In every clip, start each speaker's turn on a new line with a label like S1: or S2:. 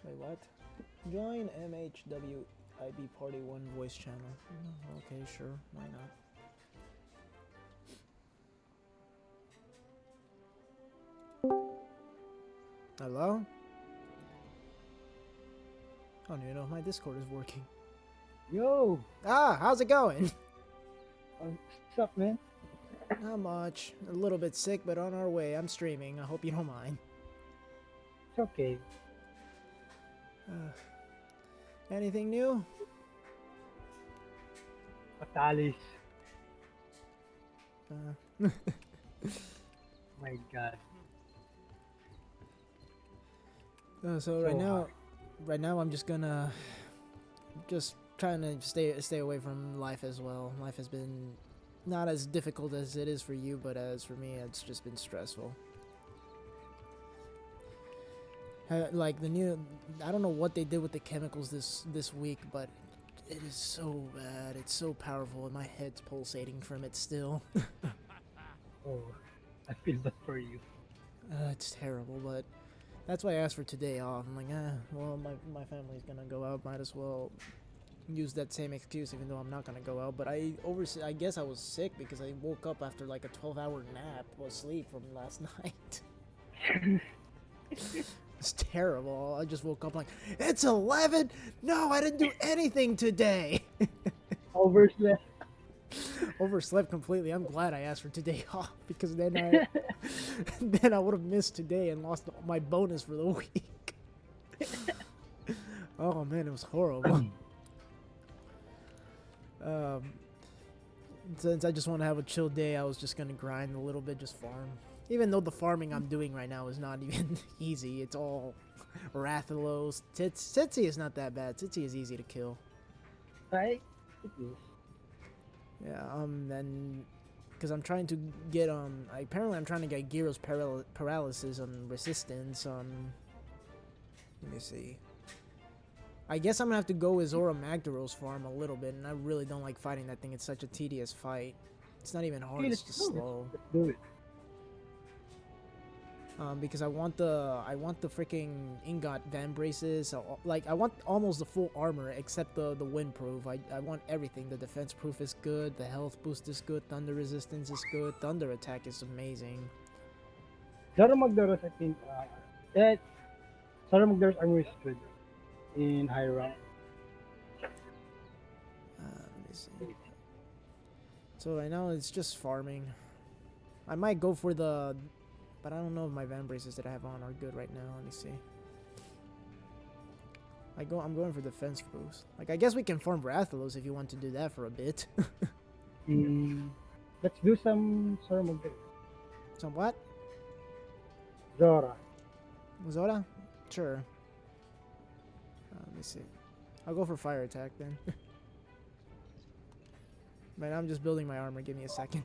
S1: Wait, what? Join MHWIB Party 1 voice channel. Okay, sure. Why not? Hello? I don't even know if my Discord is working.
S2: Yo,
S1: Ah, how's it going?
S2: what's up, man?
S1: Not much. A little bit sick, but on our way. I'm streaming. I hope you don't mind.
S2: It's okay.
S1: Uh, anything new?
S2: Patalis.
S1: Uh,
S2: My God,
S1: so
S2: so
S1: right now I'm just gonna just trying to stay away from life as well. Life has been not as difficult as it is for you, but as for me, it's just been stressful. Like the new, I don't know what they did with the chemicals this week, but it is so bad. It's so powerful, and my head's pulsating from it still.
S2: oh, I feel that for you.
S1: It's terrible, but that's why I asked for today off. I'm like, well, my family's gonna go out. Might as well use that same excuse, even though I'm not gonna go out. But I guess I was sick because I woke up after like a 12-hour nap or sleep from last night. It's terrible. I just woke up like, it's 11. No, I didn't do anything today.
S2: Overslept.
S1: Overslept completely. I'm glad I asked for today off because then then I would have missed today and lost my bonus for the week. Oh man, it was horrible. Um, since I just want to have a chill day, I was just gonna grind a little bit, just farm. Even though the farming I'm doing right now is not even easy, it's all Rathalos. Tsitsi is not that bad. Tsitsi is easy to kill.
S2: Right? It is.
S1: Yeah, and because I'm trying to get apparently I'm trying to get Gyro's paralysis on resistance. Let me see. I guess I'm gonna have to go with Zora Magdaros farm a little bit, and I really don't like fighting that thing. It's such a tedious fight. It's not even hard.
S2: Okay,
S1: It's
S2: let's
S1: just
S2: do it.
S1: slow.
S2: Let's do it.
S1: Because I want the freaking ingot van braces. Like I want almost the full armor except the wind proof. I want everything. The defense proof is good. The health boost is good. Thunder resistance is good. Thunder attack is amazing.
S2: Zara Magdaros, I think, that Zara Magdaros armor is good in high rank.
S1: Let me see. So right now it's just farming. I might go for the, but I don't know if my van braces that I have on are good right now. Let me see. I'm going for defense boost. Like I guess we can farm Rathalos if you want to do that for a bit.
S2: Let's do some Zara Magdaros.
S1: Some what?
S2: Zora.
S1: Zora? Sure. Let me see. I'll go for fire attack then. Man, I'm just building my armor. Give me a second.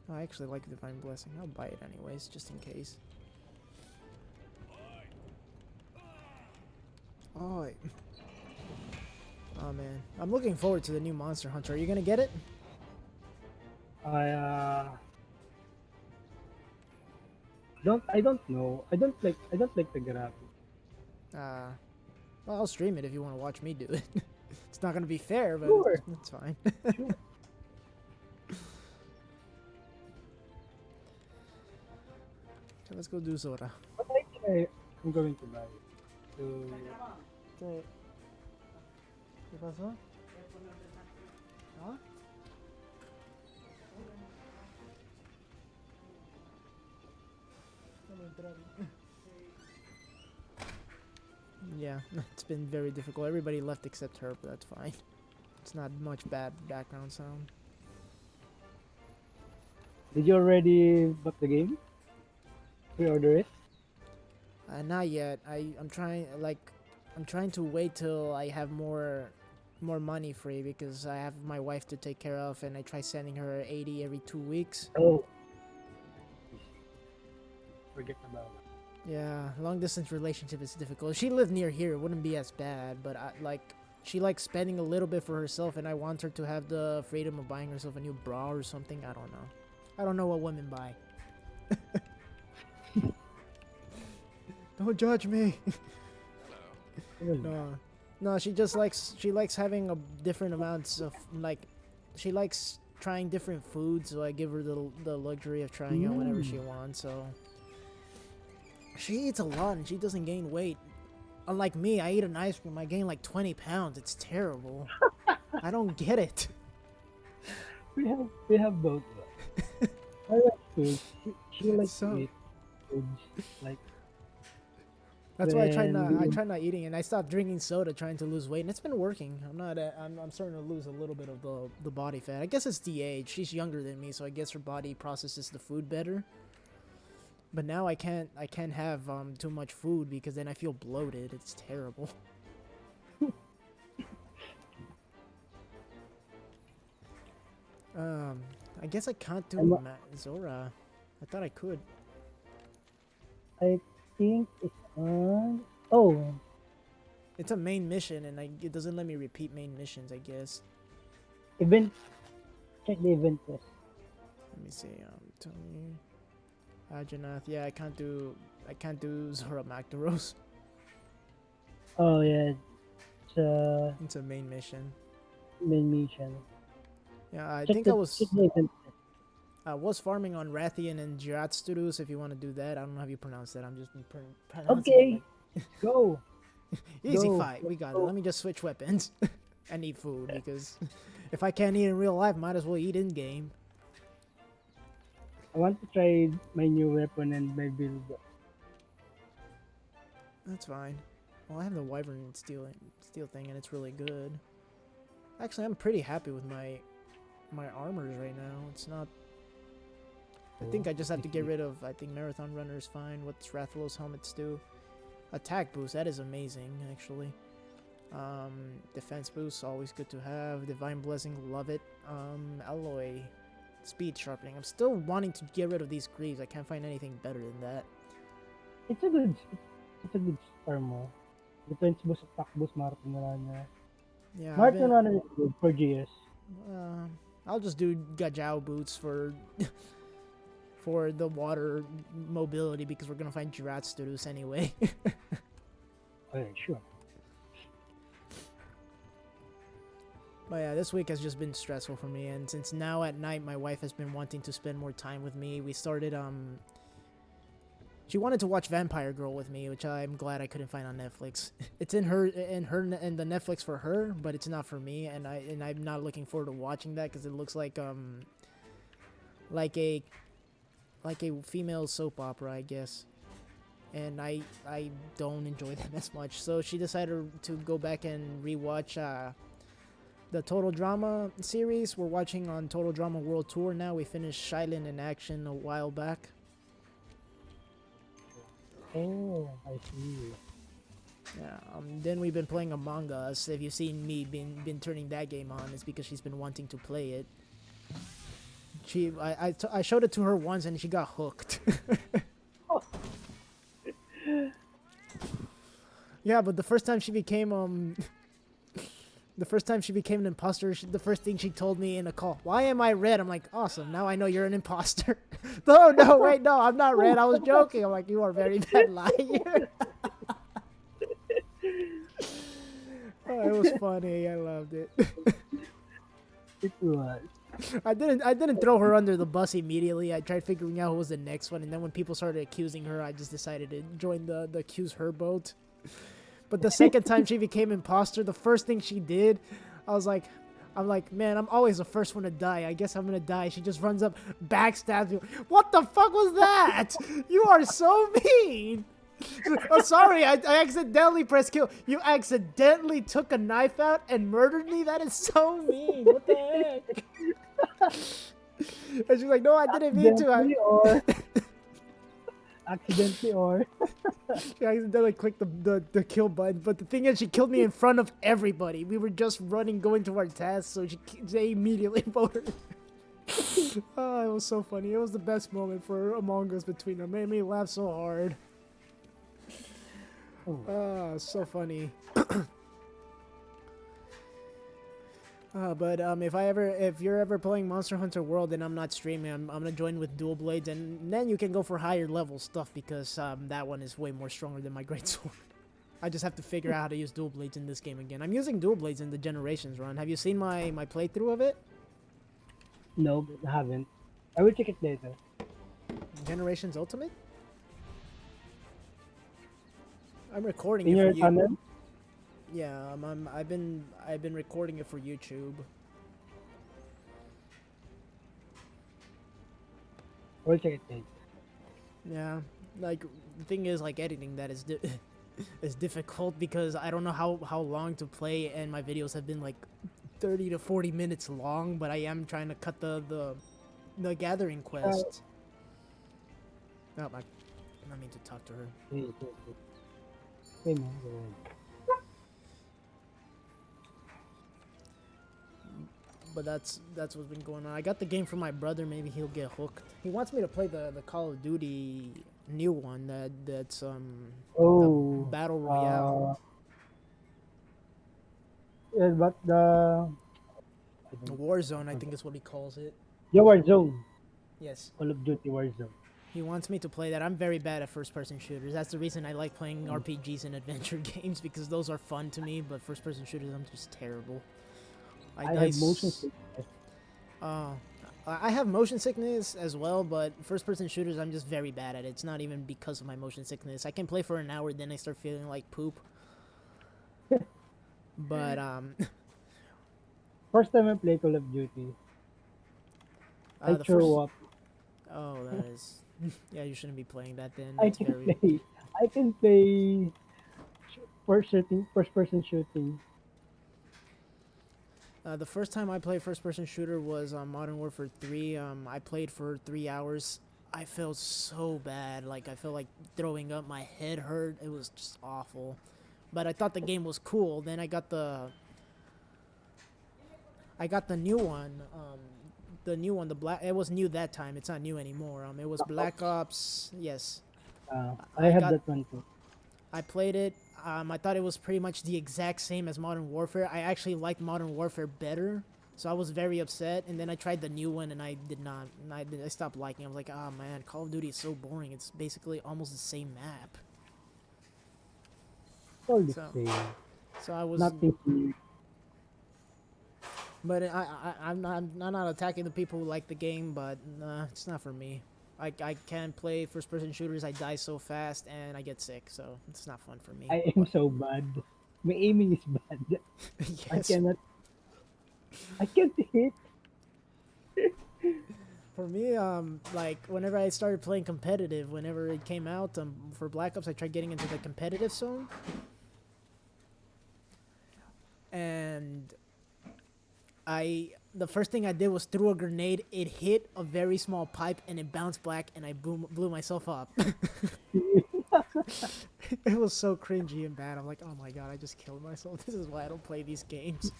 S1: Oh, I actually like Divine Blessing. I'll buy it anyways, just in case. Oh, oh man. I'm looking forward to the new Monster Hunter. Are you gonna get it?
S2: I don't know. I don't like the graphics.
S1: Well, I'll stream it if you want to watch me do it. It's not gonna be fair, but
S2: Sure.
S1: it's fine.
S2: Sure.
S1: So let's go do Zora.
S2: But I think I'm going to buy it. So,
S1: ¿Qué pasó? ¿Ah? Yeah, it's been very difficult. Everybody left except her, but that's fine. It's not much bad background sound.
S2: did you already bought the game? Pre-order it?
S1: Not yet. I'm trying to wait till I have more money free because I have my wife to take care of, and I try sending her 80 every 2 weeks.
S2: Oh. Forget about it.
S1: Yeah, long distance relationship is difficult. If she lived near here, it wouldn't be as bad. But she likes spending a little bit for herself, and I want her to have the freedom of buying herself a new bra or something. I don't know. I don't know what women buy. Don't judge me.
S2: Really?
S1: No, no, she likes having a different amounts of like, she likes trying different foods. So I give her the luxury of trying out whatever she
S2: Mm.
S1: wants. So she eats a lot and she doesn't gain weight. Unlike me, I eat an ice cream, I gain like 20 pounds. It's terrible. I don't get it.
S2: We have both. I like food. She
S1: It's
S2: likes to
S1: so.
S2: eat foods like
S1: That's why
S2: when
S1: I
S2: we
S1: try not eating, and I stopped drinking soda, trying to lose weight, and it's been working. I'm not. I'm starting to lose a little bit of the body fat. I guess it's the age. She's younger than me, so I guess her body processes the food better. But now I can't have too much food because then I feel bloated. It's terrible. Um, I guess I can't do
S2: I'm,
S1: Zora. I thought I could.
S2: I think it's on. Oh,
S1: It's a main mission, and it doesn't let me repeat main missions. I guess.
S2: event. Check the event list.
S1: Let me see. Tony, Ajanath. Yeah, I can't do Zora Magdaros.
S2: Oh yeah, it's
S1: It's a main mission.
S2: main mission.
S1: Yeah, I
S2: Check
S1: think
S2: the check the event list.
S1: I was farming on Rathian and Jiratsturus if you want to do that. I don't know how you pronounce that. I'm just pronouncing it
S2: Okay,
S1: like
S2: go,
S1: easy
S2: go,
S1: fight. We
S2: let's
S1: got it.
S2: go.
S1: Let me just switch weapons and eat food because if I can't eat in real life, might as well eat in game.
S2: I want to try my new weapon and my build.
S1: That's fine. Well, I have the Wyvern steel thing, and it's really good. Actually, I'm pretty happy with my armors right now. It's not. I think I just have to get rid of. I think Marathon Runner is fine. What's Rathalos helmets do? Attack boost. That is amazing, actually. Defense boost, always good to have. Divine Blessing, love it. Alloy, speed sharpening. I'm still wanting to get rid of these greaves. I can't find anything better than that.
S2: It's a good armor. Defense boost, attack boost, marathon runner.
S1: Yeah, I've
S2: Marathon
S1: been.
S2: runner is good for GS.
S1: Uh, I'll just do Gajao boots for for the water mobility because we're gonna find Jiratsturus anyway.
S2: Oh yeah, sure.
S1: But yeah, this week has just been stressful for me, and since now at night my wife has been wanting to spend more time with me, we started she wanted to watch Vampire Girl with me, which I'm glad I couldn't find on Netflix. It's in the Netflix for her, but it's not for me, and I'm not looking forward to watching that because it looks like a female soap opera, I guess. And I don't enjoy them as much. So she decided to go back and rewatch the Total Drama series. We're watching on Total Drama World Tour now. We finished Shylin in Action a while back.
S2: Oh, I see.
S1: Yeah. Then we've been playing Among Us. If you've seen me been turning that game on, it's because she's been wanting to play it. I showed it to her once and she got hooked. Yeah, but the first time she became an imposter, the first thing she told me in a call, "Why am I red?" I'm like, "Awesome, now I know you're an imposter." No, wait, no, I'm not red. I was joking. I'm like, "You are a very bad liar." Oh, it was funny. I loved it.
S2: It was.
S1: I didn't throw her under the bus immediately. I tried figuring out who was the next one, and then when people started accusing her, I just decided to join the accuse her boat. But the second time she became imposter, the first thing she did, I'm like, man, I'm always the first one to die. I guess I'm gonna die. She just runs up, backstabs me. What the fuck was that? You are so mean. Oh, sorry, I accidentally pressed kill. You accidentally took a knife out and murdered me? That is so mean. What the heck? And she's like, no, I didn't mean to.
S2: Accidentally or
S1: She accidentally clicked the kill button. But the thing is, she killed me in front of everybody. We were just running, going to our task, so they immediately voted. Oh, it was so funny. It was the best moment for Among Us between them. Made me laugh so hard. Oh, so funny. But if you're ever playing Monster Hunter World and I'm not streaming, I'm gonna join with dual blades, and then you can go for higher level stuff because that one is way more stronger than my greatsword. I just have to figure out how to use dual blades in this game again. I'm using dual blades in the Generations run. Have you seen my playthrough of it?
S2: No, but I haven't. I will check it later.
S1: Generations Ultimate? I'm recording
S2: In
S1: it for
S2: your
S1: you.
S2: channel?
S1: Yeah, I've been recording it for YouTube.
S2: I will check it later.
S1: Yeah, like the thing is, like editing that is is difficult because I don't know how long to play, and my videos have been like 30 to 40 minutes long. But I am trying to cut the gathering quest. Oh my, I mean to talk to her.
S2: Wait, wait, wait. Wait, man, go ahead.
S1: But that's what's been going on. I got the game for my brother. Maybe he'll get hooked. He wants me to play the Call of Duty new one that's the
S2: Oh,
S1: battle royale,
S2: yeah, but the I
S1: the
S2: don't, I
S1: Warzone. I think
S2: forgot.
S1: is what he calls it.
S2: Yeah, Warzone.
S1: Yes.
S2: Call of Duty Warzone.
S1: He wants me to play that. I'm very bad at first-person shooters. That's the reason I like playing RPGs and adventure games because those are fun to me. But first-person shooters, I'm just terrible.
S2: I have motion sickness.
S1: Oh, I have motion sickness as well, but first-person shooters, I'm just very bad at it. It's not even because of my motion sickness. I can play for an hour, then I start feeling like poop. But
S2: First time I play Call of Duty, I
S1: the first.
S2: throw up.
S1: Oh, that is. Yeah, you shouldn't be playing that then.
S2: I
S1: That's
S2: can
S1: very.
S2: play. I can play first person shooting.
S1: The first time I played first-person shooter was Modern Warfare 3. I played for 3 hours. I felt so bad. Like I felt like throwing up. My head hurt. It was just awful. But I thought the game was cool. Then I got the new one. The new one, the black. It was new that time. It's not new anymore. It was Black Ops. Yes,
S2: I
S1: I
S2: have
S1: got.
S2: that one too.
S1: I played it. I thought it was pretty much the exact same as Modern Warfare. I actually liked Modern Warfare better, so I was very upset. And then I tried the new one, and I did not. And I stopped liking it. I was like, oh man, Call of Duty is so boring. It's basically almost the same map.
S2: All the
S1: So,
S2: same.
S1: so I was.
S2: Nothing new.
S1: But I'm not attacking the people who like the game, but nah, it's not for me. I can't play first person shooters. I die so fast and I get sick, so it's not fun for me.
S2: I am
S1: But
S2: so bad. My aiming is bad. I
S1: yes,
S2: cannot. I can't hit.
S1: for me, like whenever I started playing competitive, whenever it came out for Black Ops, I tried getting into the competitive zone, and the first thing I did was threw a grenade. It hit a very small pipe and it bounced back, and I blew myself up. It was so cringy and bad. I'm like, oh my god, I just killed myself. This is why I don't play these games.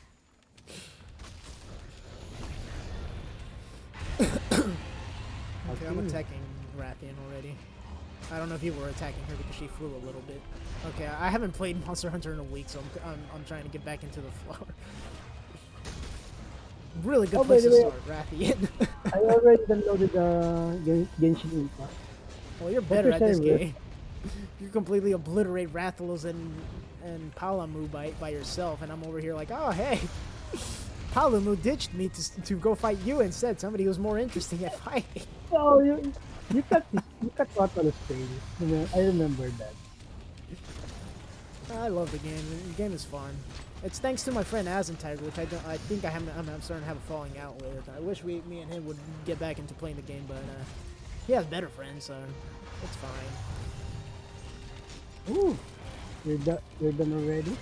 S1: Okay, I'm attacking Rathian already. I don't know if you were attacking her because she flew a little bit. Okay, I haven't played Monster Hunter in a week, so I'm trying to get back into the floor. Really good
S2: Oh, by
S1: place
S2: the
S1: to
S2: way,
S1: start, Rathian.
S2: I already downloaded Genshin Impact.
S1: Well, you're
S2: What's
S1: better
S2: your
S1: at this
S2: server?
S1: game. You completely obliterate Rathalos and Palamu by yourself, and I'm over here like, oh hey, Palamu ditched me to go fight you instead. Somebody who's more interesting at fighting.
S2: Oh, you cut Rathalos tail. I remember that.
S1: I love the game. The game is fun. It's thanks to my friend Azentire, which I think I'm starting to have a falling out with. I wish me and him would get back into playing the game, but he has better friends, so it's fine.
S2: Ooh, you're done already?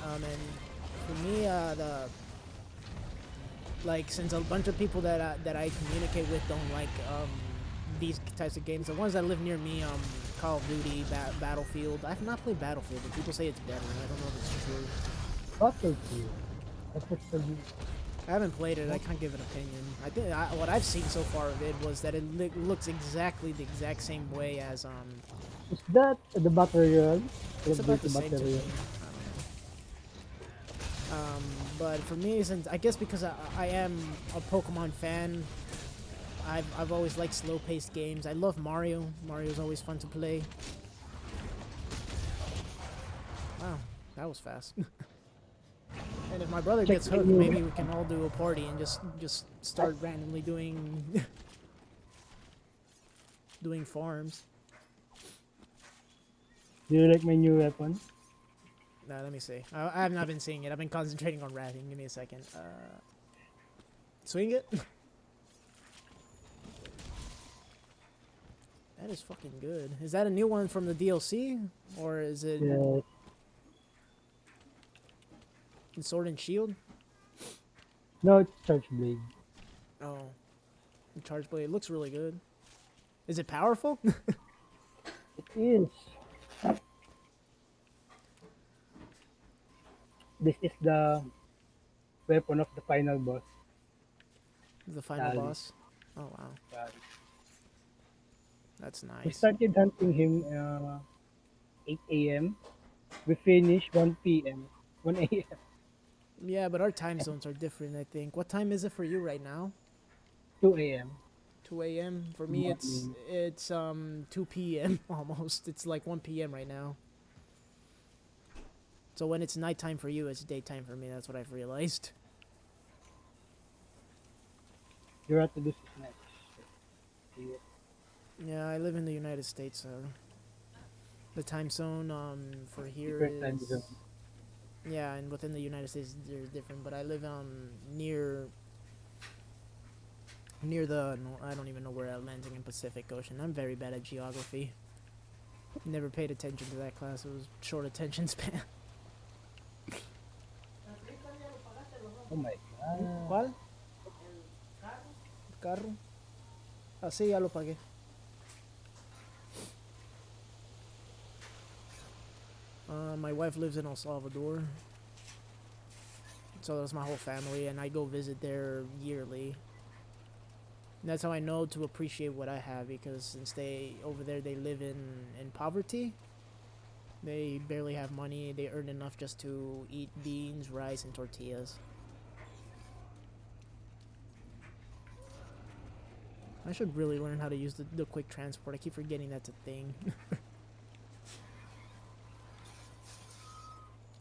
S1: And for me, since a bunch of people that I communicate with don't like these types of games, the ones that live near me, Call of Duty, Battlefield. I have not played Battlefield, but people say it's better. I don't know if it's true.
S2: Battlefield. I prefer you.
S1: I haven't played it. I can't give an opinion. I think what I've seen so far of it was that it looks exactly the exact same way as
S2: Is that the Battle Royale?
S1: It's about the
S2: Battle
S1: same to me.
S2: Royale.
S1: I don't know. But for me, since I guess because I am a Pokemon fan, I've always liked slow-paced games. I love Mario. Mario's always fun to play. that was fast. And if my brother
S2: Check
S1: gets
S2: my
S1: hooked,
S2: new
S1: maybe we can all do a party and just start randomly doing doing farms.
S2: Do you like my new weapon?
S1: Now let me see. I have not been seeing it. I've been concentrating on wrathing. Give me a second. Swing it. That is fucking good. Is that a new one from the DLC, or is it
S2: Yeah.
S1: in Sword and Shield?
S2: No, it's charge blade.
S1: Oh, the charge blade. It looks really good. Is it powerful?
S2: It is. This is the weapon of the final boss.
S1: The final
S2: Dali.
S1: boss. Oh wow, that's
S2: We
S1: nice.
S2: started hunting him 8 a.m. We finished 1 p.m. 1 a.m.
S1: Yeah, but our time zones are different. I think. What time is it for you right now?
S2: 2 a.m.
S1: 2 a.m. For me,
S2: morning.
S1: it's 2 p.m. almost. It's like 1 p.m. right now. So when it's nighttime for you, it's daytime for me. That's what I've realized.
S2: You have to do this next. Yeah.
S1: Yeah, I live in the United States, so the time zone for here
S2: Different time
S1: is
S2: zone.
S1: yeah, and within the United States they're different. But I live near the no, I don't even know where Atlantic and Pacific Ocean. I'm very bad at geography. Never paid attention to that class. It was short attention span.
S2: Oh my god.
S1: ¿Cuál? Carro. Ah, sí, ya lo pagué. My wife lives in El Salvador, so that's my whole family, and I go visit there yearly. And that's how I know to appreciate what I have, because since they over there they live in poverty, they barely have money. They earn enough just to eat beans, rice, and tortillas. I should really learn how to use the quick transport. I keep forgetting that's a thing.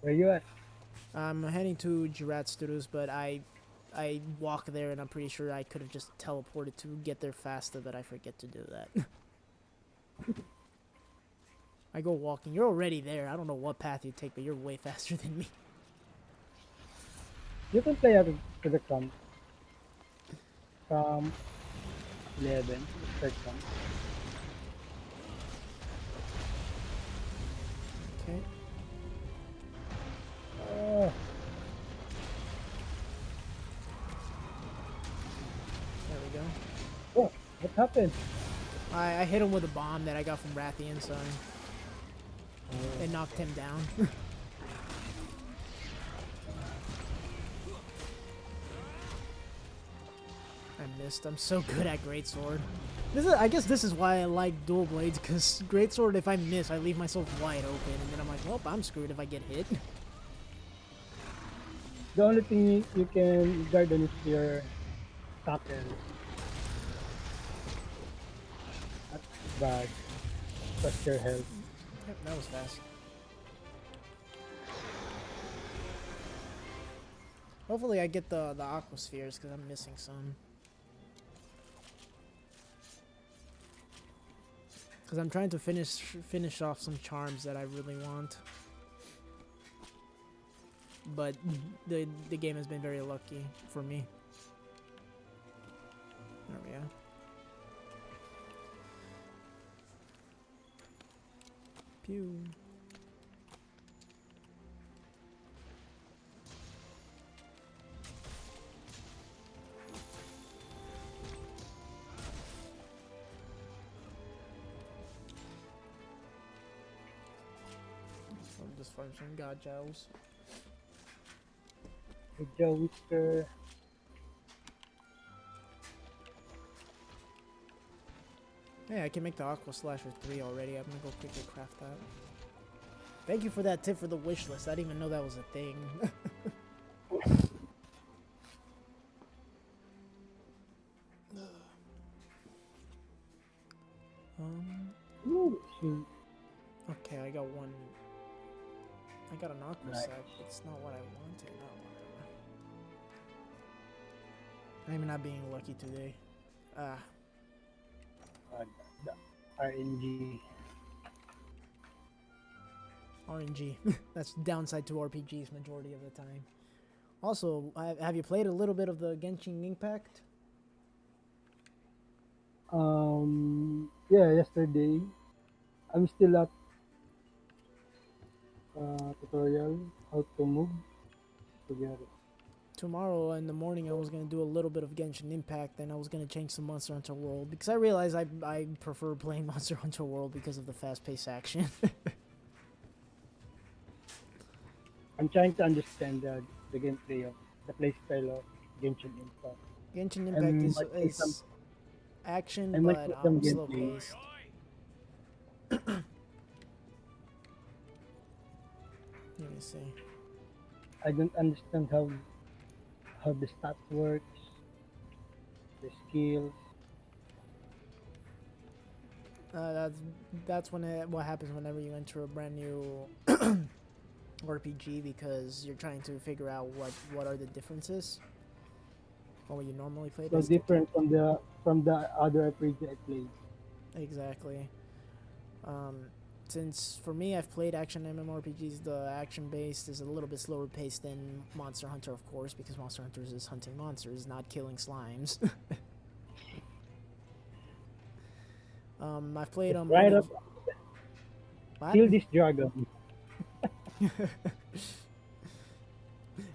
S2: Where you at?
S1: I'm heading to Girat Studios, but I walk there, and I'm pretty sure I could have just teleported to get there faster, but I forget to do that. I go walking. You're already there. I don't know what path you take, but you're way faster than me.
S2: You can play out to the from 11. Start from.
S1: Okay.
S2: Oh,
S1: There we go.
S2: oh, what happened?
S1: I hit him with a bomb that I got from Rathian, so
S2: Oh,
S1: it knocked him down. I missed. I'm so good at Greatsword. I guess this is why I like dual blades, because Greatsword, if I miss, I leave myself wide open, and then I'm like, well, I'm screwed if I get hit.
S2: the only thing you can guard on is your tackle. That's bad. Plus your health.
S1: Yep, that was fast. Hopefully I get the aquaspheres, because I'm missing some. Because I'm trying to finish off some charms that I really want. But the game has been very lucky for me. There we go. Pew. I'll just farm some god gels.
S2: With Joe Whisker.
S1: Hey, I can make the Aqua Slasher 3 already. I'm gonna go quickly craft that. Thank you for that tip for the wish list. I didn't even know that was a thing.
S2: Ooh, shoot.
S1: Okay, I got one. I got an aqua
S2: Nice.
S1: sack, but it's not what I wanted. No, whatever. Maybe not being lucky today. Ah,
S2: The RNG.
S1: RNG. That's downside to RPGs majority of the time. Also, have you played a little bit of the Genshin Impact?
S2: Yeah, yesterday I'm still at tutorial how to move together.
S1: Tomorrow in the morning, I was gonna do a little bit of Genshin Impact, and I was gonna change to Monster Hunter World because I realized I prefer playing Monster Hunter World because of the fast-paced action.
S2: I'm trying to understand the gameplay of the playstyle of Genshin Impact.
S1: Genshin Impact
S2: I'm
S1: is
S2: watching some
S1: is action,
S2: I'm
S1: but
S2: watching some
S1: slow
S2: gameplay.
S1: paced. Let me see.
S2: I don't understand how the stats works, the skills.
S1: That's what happens whenever you enter a brand new RPG because you're trying to figure out what are the differences from what you normally play
S2: So
S1: based.
S2: different from the other RPG I played.
S1: Exactly. Um, since for me, I've played action MMORPGs. The action based is a little bit slower paced than Monster Hunter, of course, because Monster Hunter is hunting monsters, not killing slimes. I've played
S2: Just right
S1: only
S2: up,
S1: what?
S2: kill this dragon.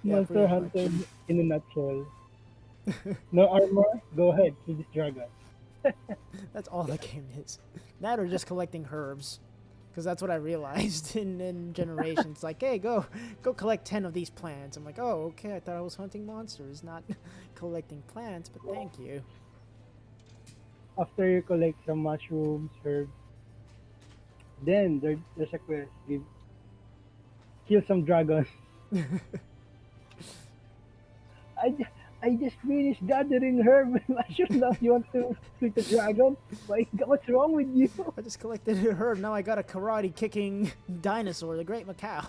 S1: Yeah,
S2: Monster
S1: pretty
S2: Hunter
S1: much.
S2: in a nutshell. No armor, go ahead, kill this dragon.
S1: That's all the game is. That or just collecting herbs. Because that's what I realized in Generations. Like, hey, go collect 10 of these plants. I'm like, oh, okay, I thought I was hunting monsters, not collecting plants, but thank you.
S2: After you collect some mushrooms, herbs, then there's a quest. Kill some dragons. I, ju- I just finished gathering herb and mushroom. Now you want to shoot the dragon? What's wrong with you?
S1: I just collected a herb, now I got a karate kicking dinosaur, the Great Macau.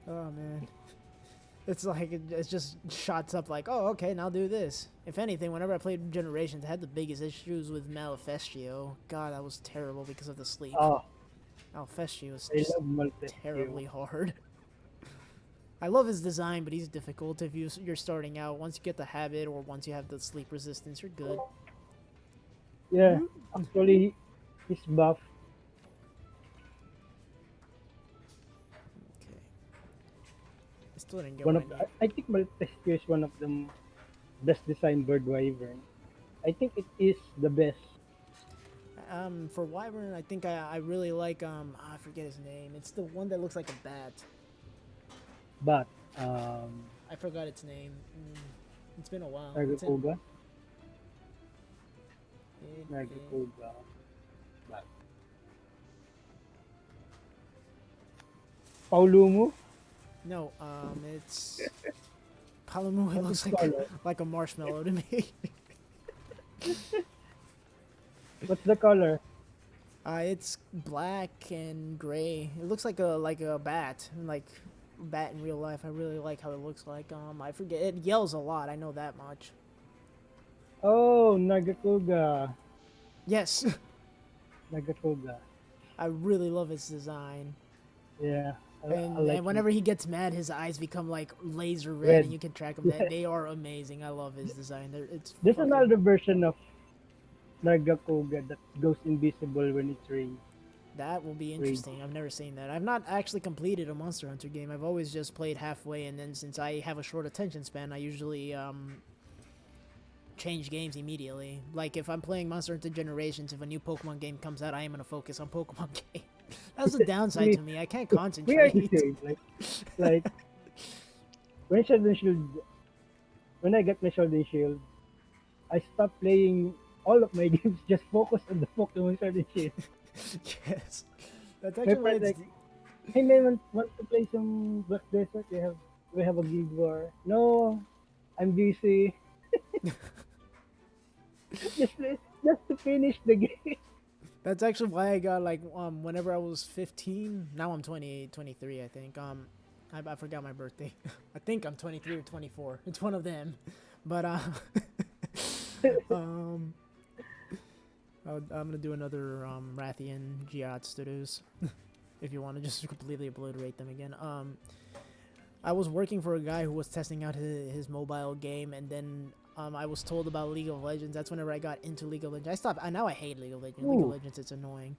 S1: Oh, man. It's like, it just shots up like, oh, okay, now do this. If anything, whenever I played Generations, I had the biggest issues with Malefestio. God, that was terrible because of the sleep.
S2: Oh,
S1: Malefestio is
S2: I
S1: just
S2: love Maltesio.
S1: terribly hard. I love his design, but he's difficult if you're starting out. Once you get the habit or once you have the sleep resistance, you're good.
S2: Yeah, actually, he's buff.
S1: Okay. I still didn't get
S2: One
S1: what I
S2: of
S1: need.
S2: I think Maltesio is one of the best designed bird wyvern. I think it is the best,
S1: For Wyvern, I think I really like I forget his name. It's the one that looks like a bat.
S2: but um,
S1: I forgot its name. It's been a while. It's in.
S2: Nagakoga,
S1: It is
S2: Nagakoga, but Paulumu.
S1: no. It's Palamu. It
S2: What's
S1: looks
S2: its color?
S1: like a marshmallow to me.
S2: What's the color?
S1: It's black and gray. It looks like a bat, like bat in real life. I really like how it looks like. I forget. It yells a lot. I know that much.
S2: Oh, Nagakoga,
S1: Yes,
S2: Nagakoga.
S1: I really love its design.
S2: Yeah, I
S1: And
S2: like it.
S1: whenever he gets mad, his eyes become like laser red, and
S2: Red.
S1: you can track them. They are amazing. I love his design. It's
S2: There's
S1: fucking
S2: another version of Nagakoga that goes invisible when it's rain.
S1: that will be
S2: Rain.
S1: interesting. I've never seen that. I've not actually completed a Monster Hunter game. I've always just played halfway, and then since I have a short attention span, I usually change games immediately. Like if I'm playing Monster Hunter Generations, if a new Pokemon game comes out, I am gonna focus on Pokemon game. That's the downside
S2: We
S1: to me. I can't
S2: we are the
S1: concentrate.
S2: same. Like when Sword and Shield, when I get my Sword and Shield, I stop playing all of my games. Just focus on the Pokemon Sword and Shield.
S1: Yes, that's
S2: My
S1: actually why
S2: friend
S1: it's.
S2: like, hey man, want to play some Black Desert? We have a guild war. No, I'm busy. Just to finish the game.
S1: That's actually why I got like whenever I was 15. Now I'm 28, 23, I think. I forgot my birthday. I think I'm 23 or 24. It's one of them. But um I'm gonna do another Rathian Giat Studios. If you want to just completely obliterate them again. I was working for a guy who was testing out his mobile game, and then I was told about League of Legends. That's whenever I got into League of Legends. I stopped. Now I hate League of Legends. League of Legends, it's annoying.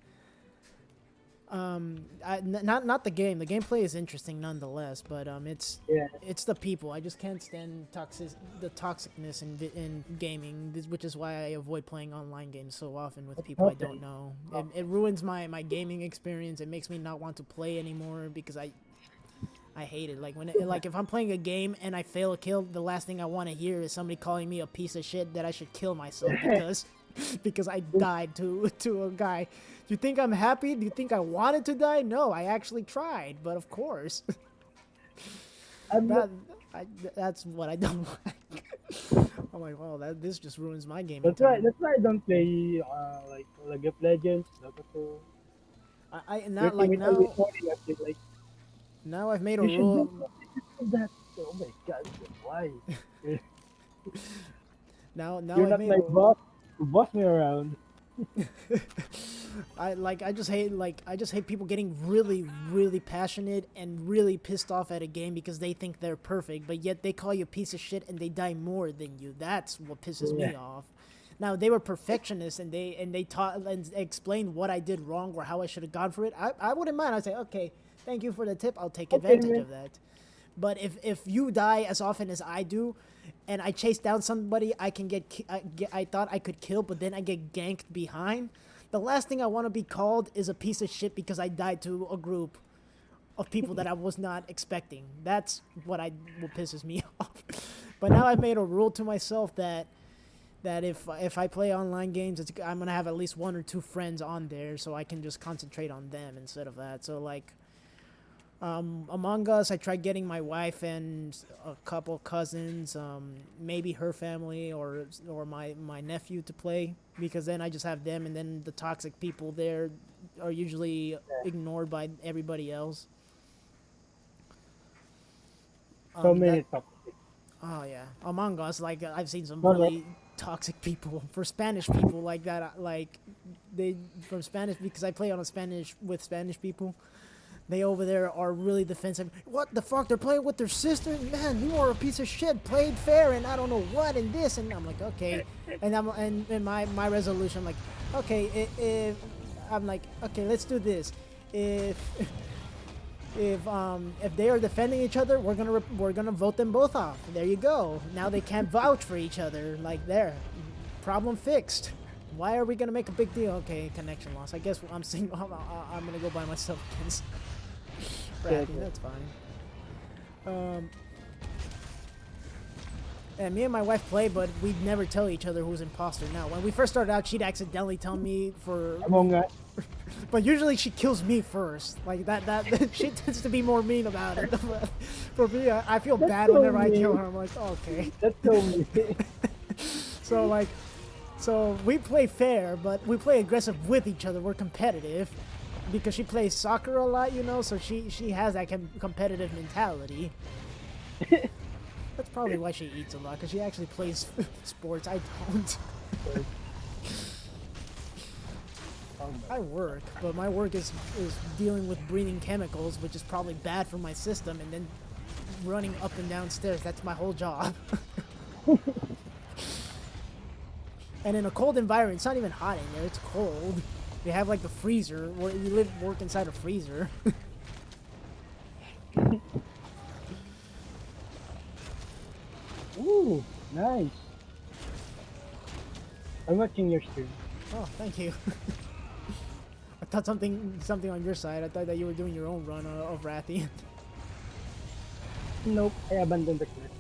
S1: Not the game. The gameplay is interesting nonetheless, but
S2: Yeah.
S1: it's the people. I just can't stand the toxicness in gaming, which is why I avoid playing online games so often with people I don't know. It ruins my gaming experience. It makes me not want to play anymore because I hate it. Like if I'm playing a game and I fail a kill, the last thing I want to hear is somebody calling me a piece of shit that I should kill myself because I died to a guy. Do you think I'm happy? Do you think I wanted to die? No, I actually tried, but of course.
S2: I'm not,
S1: That's what I don't like. I'm like, oh, this just ruins my gaming
S2: that's why
S1: time.
S2: that's why I don't play like League of Legends, Dota 2.
S1: I
S2: Your
S1: not like
S2: teammates always
S1: now.
S2: warning us like
S1: Now I've made a
S2: you should do
S1: rule.
S2: that, you should do that. Oh my god, why?
S1: Now
S2: You're
S1: I've
S2: not
S1: made
S2: my
S1: a.
S2: boss. You boss me around.
S1: I just hate people getting really passionate and really pissed off at a game because they think they're perfect, but yet they call you a piece of shit and they die more than you. That's what pisses
S2: Yeah.
S1: me off. Now they were perfectionists and they taught and explained what I did wrong or how I should have gone for it. I wouldn't mind. I'd say, okay, thank you for the tip. I'll take
S2: Okay,
S1: advantage
S2: man.
S1: of that. But if you die as often as I do, and I chase down somebody I thought I could kill, but then I get ganked behind, the last thing I want to be called is a piece of shit because I died to a group of people that I was not expecting. That's what pisses me off. But now I've made a rule to myself that if I play online games, I'm gonna have at least one or two friends on there so I can just concentrate on them instead of that. So like Among Us, I tried getting my wife and a couple cousins, maybe her family or my nephew to play because then I just have them and then the toxic people there are usually ignored by everybody else.
S2: So
S1: That
S2: many toxic.
S1: Oh yeah, Among Us, like I've seen some
S2: Alright.
S1: really toxic people for Spanish people like that. Like they from Spanish because I play on a Spanish with Spanish people. They over there are really defensive. What the fuck? They're playing with their sister? Man, you are a piece of shit. Played fair and I don't know what and this and I'm like, okay. And my resolution, I'm like, okay, I'm like, okay, let's do this. If if they are defending each other, we're gonna vote them both off. There you go. Now they can't vouch for each other. Like there, problem fixed. Why are we gonna make a big deal? Okay, connection loss. I guess I'm saying I'm gonna go by myself against Rathy. That's fine. And me and my wife play, but we'd never tell each other who's imposter. Now, when we first started out, she'd accidentally tell me
S2: Among Us.
S1: but usually she kills me first. Like that she tends to be more mean about it. For me, I feel
S2: That's
S1: bad
S2: so
S1: whenever I kill
S2: mean.
S1: her. I'm like, okay.
S2: That's so mean.
S1: So like, so we play fair, but we play aggressive with each other. We're competitive because she plays soccer a lot, you know. So she has that competitive mentality. That's probably why she eats a lot because she actually plays sports. I don't. I work, but my work is dealing with breathing chemicals, which is probably bad for my system, and then running up and down stairs. That's my whole job. And in a cold environment, it's not even hot in there. It's cold. You have like the freezer, where you work inside a freezer.
S2: Ooh, nice. I'm watching your stream.
S1: Oh, thank you. I thought something on your side. I thought that you were doing your own run of Rathian.
S2: Nope, I abandoned the quest.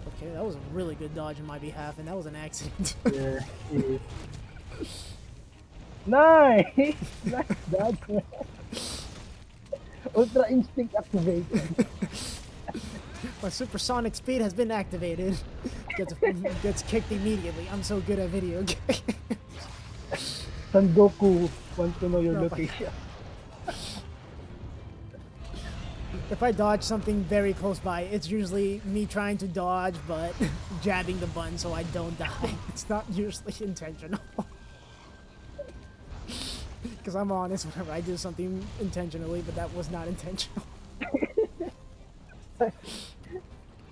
S1: Okay, that was a really good dodge on my behalf, and that was an accident.
S2: Yeah, it is. Nice! Nice dodge, man. Ultra Instinct activated.
S1: My supersonic speed has been activated. gets gets kicked immediately. I'm so good at video games.
S2: Son Goku wants to know your
S1: No,
S2: location.
S1: if I dodge something very close by, it's usually me trying to dodge, but jabbing the button so I don't die. It's not usually intentional. Because I'm honest, whenever I do something intentionally, but that was not intentional.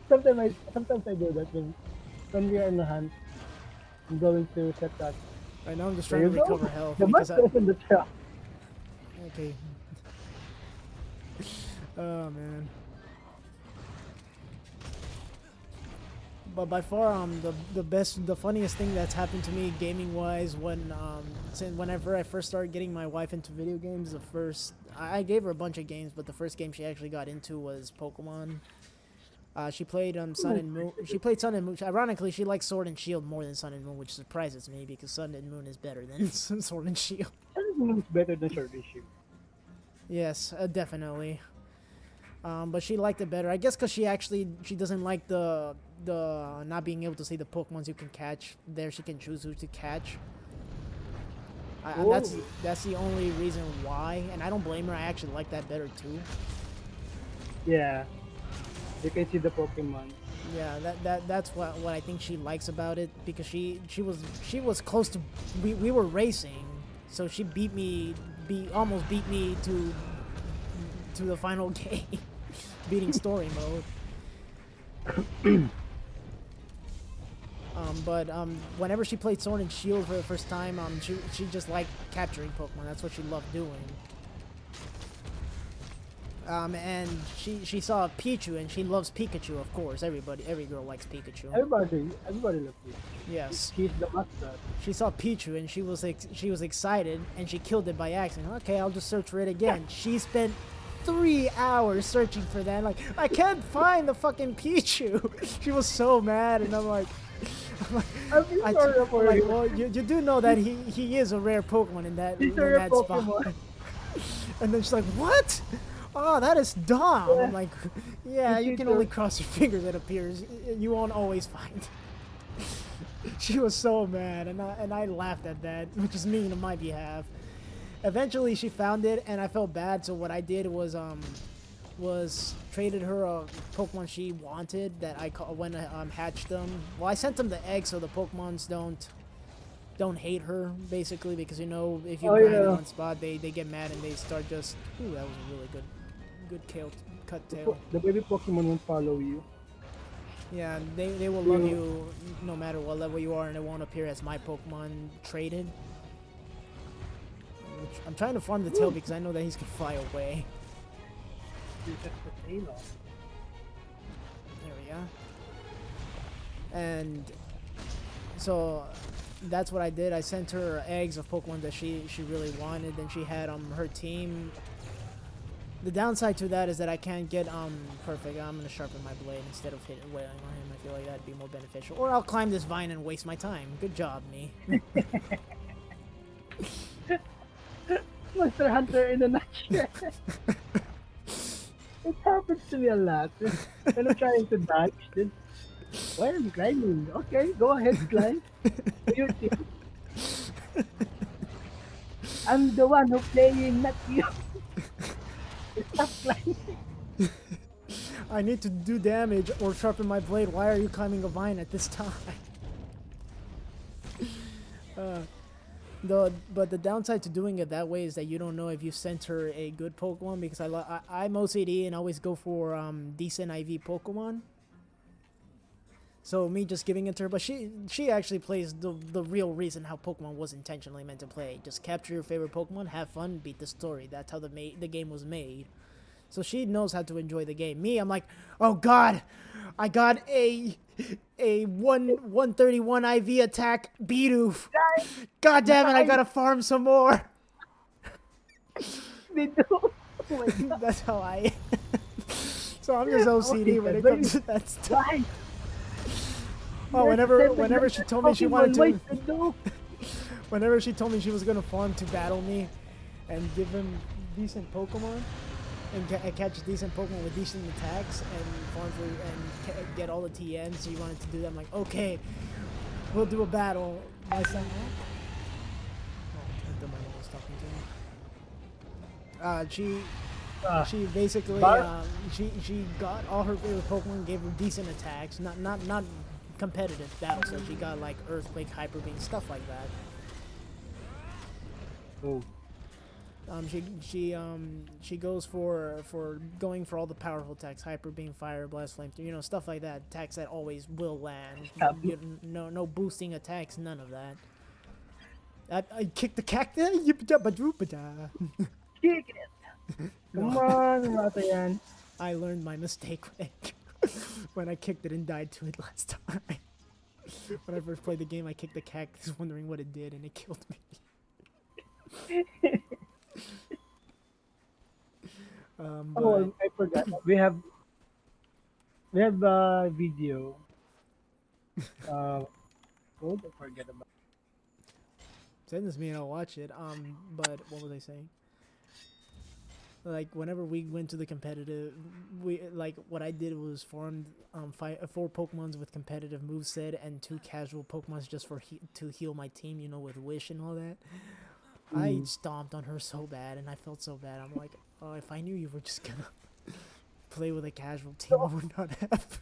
S2: Sometimes I do that when we are in the hunt. I'm going to set that.
S1: Right now I'm just
S2: There
S1: trying to
S2: you go.
S1: recover health
S2: The
S1: because I...
S2: monster is in the trap.
S1: Okay. Oh man. But by far, the funniest thing that's happened to me gaming wise whenever I first started getting my wife into video games, I gave her a bunch of games, but the first game she actually got into was Pokemon. She played Sun and Moon. She played Sun and Moon. Ironically, she likes Sword and Shield more than Sun and Moon, which surprises me because Sun and Moon is better than Sword and Shield.
S2: It's better than Sword and Shield.
S1: Yes, definitely. But she liked it better. I guess because she doesn't like the not being able to see the Pokemons you can catch. There, she can choose who to catch. That's the only reason why, and I don't blame her. I actually like that better too.
S2: Yeah, you can see the Pokemon.
S1: Yeah, that's what I think she likes about it, because she was close to, we were racing, so she almost beat me to the final game, beating story mode. But whenever she played Sword and Shield for the first time, she just liked capturing Pokemon. That's what she loved doing. And she saw Pichu, and she loves Pikachu, of course. Every girl likes Pikachu.
S2: Everybody loves it.
S1: Yes.
S2: He's the mascot.
S1: She saw Pichu, and she was excited, and she killed it by accident. Okay, I'll just search for it again. She spent 3 hours searching for that. Like, I can't find the fucking Pichu. She was so mad, and I'm like, well, you do know that he is a rare Pokemon in that spot. And then she's like, what? Oh, that is dumb. I'm like, yeah, you can only cross your fingers, it appears. You won't always find it. She was so mad, and I laughed at that, which is mean on my behalf. Eventually, she found it, and I felt bad, so what I did was traded her a Pokemon she wanted that I hatched them. Well, I sent them the egg so the Pokemons don't hate her, basically, because, you know, if you grind in one spot, they get mad and they start just... Ooh, that was a really good cut tail.
S2: The baby Pokemon won't follow you.
S1: Yeah, they will love you no matter what level you are, and it won't appear as my Pokemon traded. I'm trying to farm the tail because I know that he's gonna fly away. There we go. And so that's what I did. I sent her eggs of Pokemon that she really wanted. Then she had her team. The downside to that is that I can't get perfect. I'm gonna sharpen my blade instead of wailing on him. I feel like that'd be more beneficial. Or I'll climb this vine and waste my time. Good job, me.
S2: Monster Hunter in a nutshell. It happens to me a lot. When I'm trying to dodge, then why are you climbing? Okay, go ahead, climb. You see. I'm the one who's playing, not you. Stop climbing.
S1: I need to do damage or sharpen my blade. Why are you climbing a vine at this time? But the downside to doing it that way is that you don't know if you sent her a good Pokemon, because I'm OCD and always go for decent IV Pokemon. So me just giving it to her, but she actually plays the real reason how Pokemon was intentionally meant to play. Just capture your favorite Pokemon, have fun, beat the story. That's how the game was made. So she knows how to enjoy the game. Me, I'm like, oh god, I got a 131 IV attack Bidoof. God damn it, I gotta farm some more.
S2: They do. Oh my god.
S1: That's how I So I'm just OCD when it comes to that stuff. Oh, whenever she told me she wanted to whenever she told me she was gonna farm to battle me and give him decent Pokemon, and catch decent Pokemon with decent attacks and farm for and get all the TNs. So you wanted to do that. I'm like, okay, we'll do a battle. My son. Oh, I thought my mom was talking to me.
S2: Uh,
S1: She basically
S2: Bar?
S1: she got all her favorite Pokemon, gave her decent attacks, not competitive battles. So she got like Earthquake, Hyper Beam, stuff like that.
S2: Oh.
S1: She goes for going for all the powerful attacks, Hyper Beam, Fire Blast, Flame, stuff like that. Attacks that always will land. No boosting attacks, none of that. I kicked the cactus.
S2: Kick it! Come
S1: No,
S2: on, Ratayan.
S1: I learned my mistake when I kicked it and died to it last time. When I first played the game, I kicked the cactus, wondering what it did, and it killed me. But
S2: Oh, I forgot. We have a video. Uh, oh, I forget about.
S1: send this to me and I'll watch it. But what was I saying? Like whenever we went to the competitive, we like what I did was formed 4 Pokemons with competitive moveset and 2 casual Pokemons just for to heal my team, with Wish and all that. I stomped on her so bad and I felt so bad. I'm like, oh, if I knew you were just gonna play with a casual team, I would not have.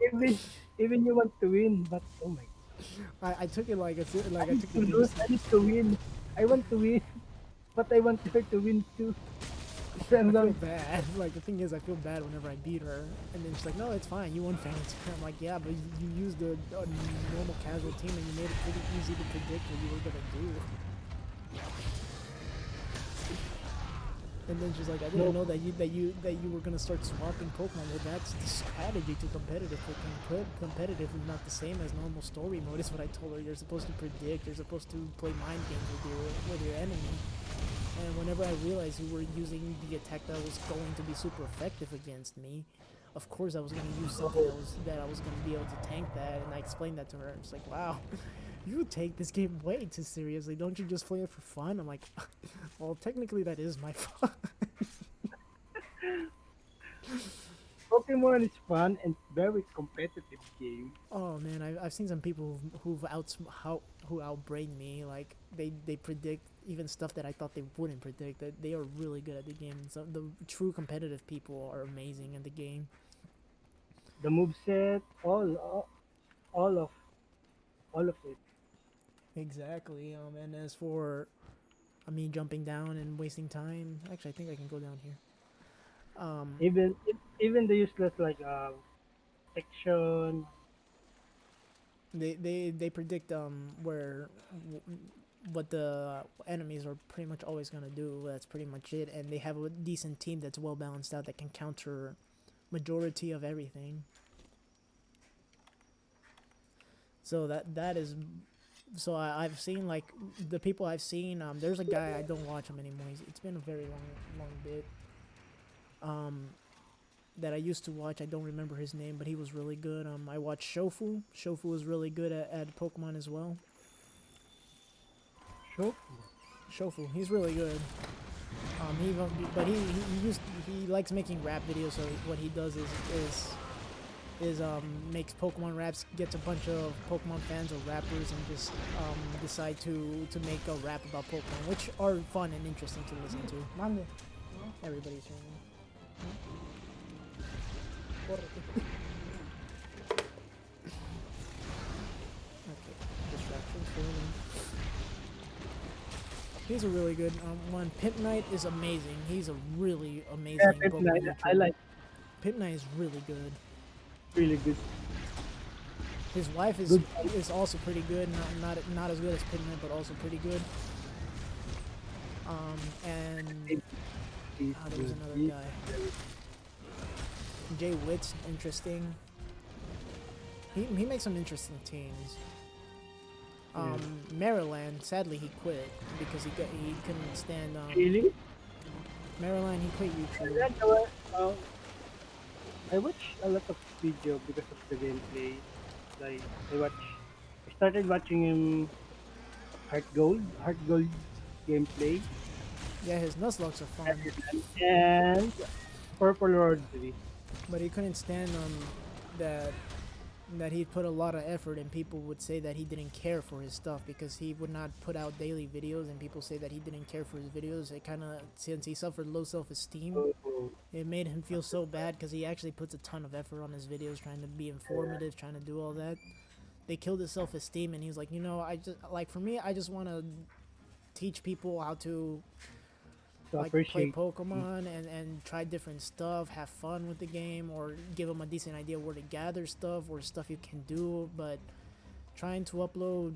S2: Even even you want to win, but oh my!
S1: I took it like
S2: I
S1: I
S2: need
S1: took
S2: to
S1: the
S2: lose.
S1: things.
S2: I need to win. I want to win, but I want her to win too. So
S1: I
S2: I'm
S1: feel
S2: going.
S1: bad. Like the thing is, I feel bad whenever I beat her, and then she's like, "No, it's fine. You won fair and square." I'm like, "Yeah, but you used a normal casual team, and you made it pretty easy to predict what you were gonna do." And then she's like, "I didn't know that you were gonna start swapping Pokemon." Well, that's the strategy to competitive. Competitive is not the same as normal story mode. Is what I told her. You're supposed to predict. You're supposed to play mind games with your enemy. And whenever I realized you were using the attack that was going to be super effective against me, of course I was going to use something that I was going to be able to tank that. And I explained that to her. It's like, wow, you take this game way too seriously. Don't you just play it for fun? I'm like, well, technically that is my fun.
S2: Pokemon is fun and very competitive game.
S1: Oh man, I've seen some people who outbrain me. Like they predict even stuff that I thought they wouldn't predict. That they are really good at the game. So the true competitive people are amazing in the game.
S2: The moveset, all of it.
S1: Exactly. And as for me jumping down and wasting time, actually I think I can go down here. Um,
S2: Even the useless like section.
S1: they predict what the enemies are pretty much always gonna do. That's pretty much it. And they have a decent team that's well balanced out that can counter majority of everything. So that is so I've seen like the people I've seen. There's a guy I don't watch him anymore. It's been a very long bit. That I used to watch. I don't remember his name, but he was really good. I watched Shofu. Shofu was really good at Pokemon as well.
S2: Show.
S1: Shofu, he's really good. He but he likes making rap videos. So what he does is makes Pokemon raps, gets a bunch of Pokemon fans or rappers, and just decide to make a rap about Pokemon, which are fun and interesting to listen to. Mande. Everybody's hearing me. Okay, distractions for me. He's a really good one. Pimp Knight is amazing. He's a really amazing
S2: Yeah,
S1: Pokemon
S2: Pipline, I
S1: YouTuber.
S2: like
S1: Pimp Knight is really good.
S2: really good.
S1: His wife
S2: Good.
S1: is also pretty good. Not as good as Pimp Knight, but also pretty good. And there was another guy. Jay Witt's interesting. He makes some interesting teams. Maryland, sadly he quit because he couldn't stand.
S2: Really?
S1: Maryland, he quit YouTube.
S2: I watch a lot of video because of the gameplay. Like I started watching him Heart Gold gameplay,
S1: Yeah, his Nuzlocke are fun.
S2: and Purple Lord 3.
S1: But he couldn't stand that that he put a lot of effort, and people would say that he didn't care for his stuff because he would not put out daily videos, and people say that he didn't care for his videos. It kind of, since he suffered low self-esteem,
S2: Oh,
S1: it made him feel so bad because he actually puts a ton of effort on his videos, trying to be
S2: yeah.
S1: informative, trying to do all that. They killed his self-esteem, and he was like, I just, like, for me, I just want to teach people how to,
S2: To
S1: like, play
S2: appreciate.
S1: Pokemon and try different stuff, have fun with the game, or give them a decent idea where to gather stuff or stuff you can do. But trying to upload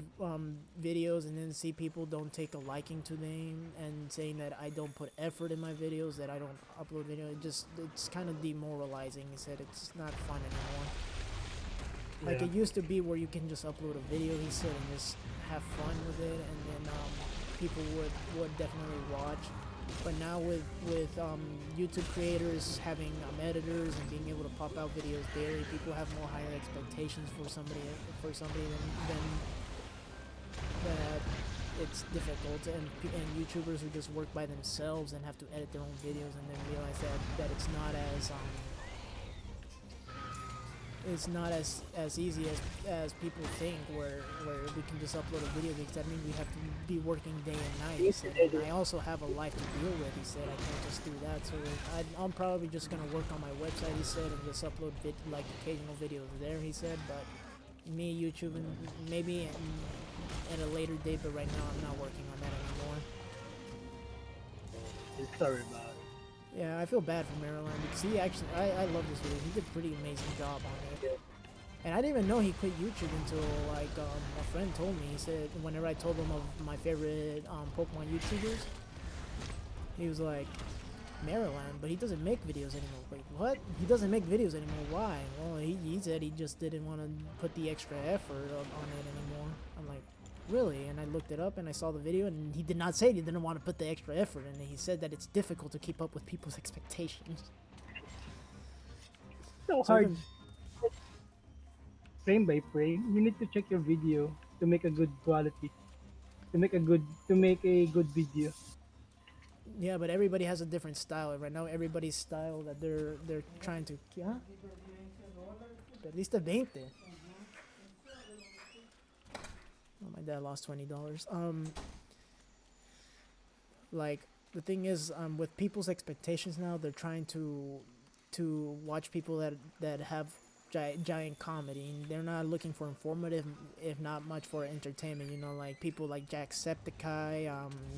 S1: videos and then see people don't take a liking to them, and saying that I don't put effort in my videos, that I don't upload video, it's kind of demoralizing. He said it's not fun anymore. Like
S2: Yeah.
S1: it used to be where you can just upload a video, he said, and just have fun with it, and then people would definitely watch. But now with YouTube creators having editors and being able to pop out videos daily, people have more higher expectations for somebody than that. It's difficult, and YouTubers who just work by themselves and have to edit their own videos, and then realize that it's not as easy as people think, where we can just upload a video, because that means we have to be working day and night, he said, and I also have a life to deal with. He said I can't just do that, so I'm probably just gonna work on my website, he said, and just upload like occasional videos there, he said. But me YouTube, and maybe at a later date, but right now I'm not working on that anymore.
S2: Sorry about it.
S1: Yeah, I feel bad for Maryland because he actually, I love this video. He did a pretty amazing job on it.
S2: Yeah.
S1: And I didn't even know he quit YouTube until, like, a friend told me. He said whenever I told him of my favorite Pokemon YouTubers, he was like, Maryland, but he doesn't make videos anymore. Wait, what? He doesn't make videos anymore? Why? Well, he said he just didn't want to put the extra effort on it anymore. I'm like, really? And I looked it up and I saw the video, and he did not say he didn't want to put the extra effort in it. He said that it's difficult to keep up with people's expectations.
S2: So
S1: So
S2: hard,
S1: even,
S2: frame by frame. You need to check your video to make a good quality. To make a good video.
S1: yeah, but everybody has a different style. Right now, everybody's style that they're trying to. Yeah. Perdiste 20. Oh, my dad lost $20. Like, the thing is, with people's expectations now, they're trying to watch people that have giant comedy, and they're not looking for informative, if not much for entertainment. Like people like Jacksepticeye,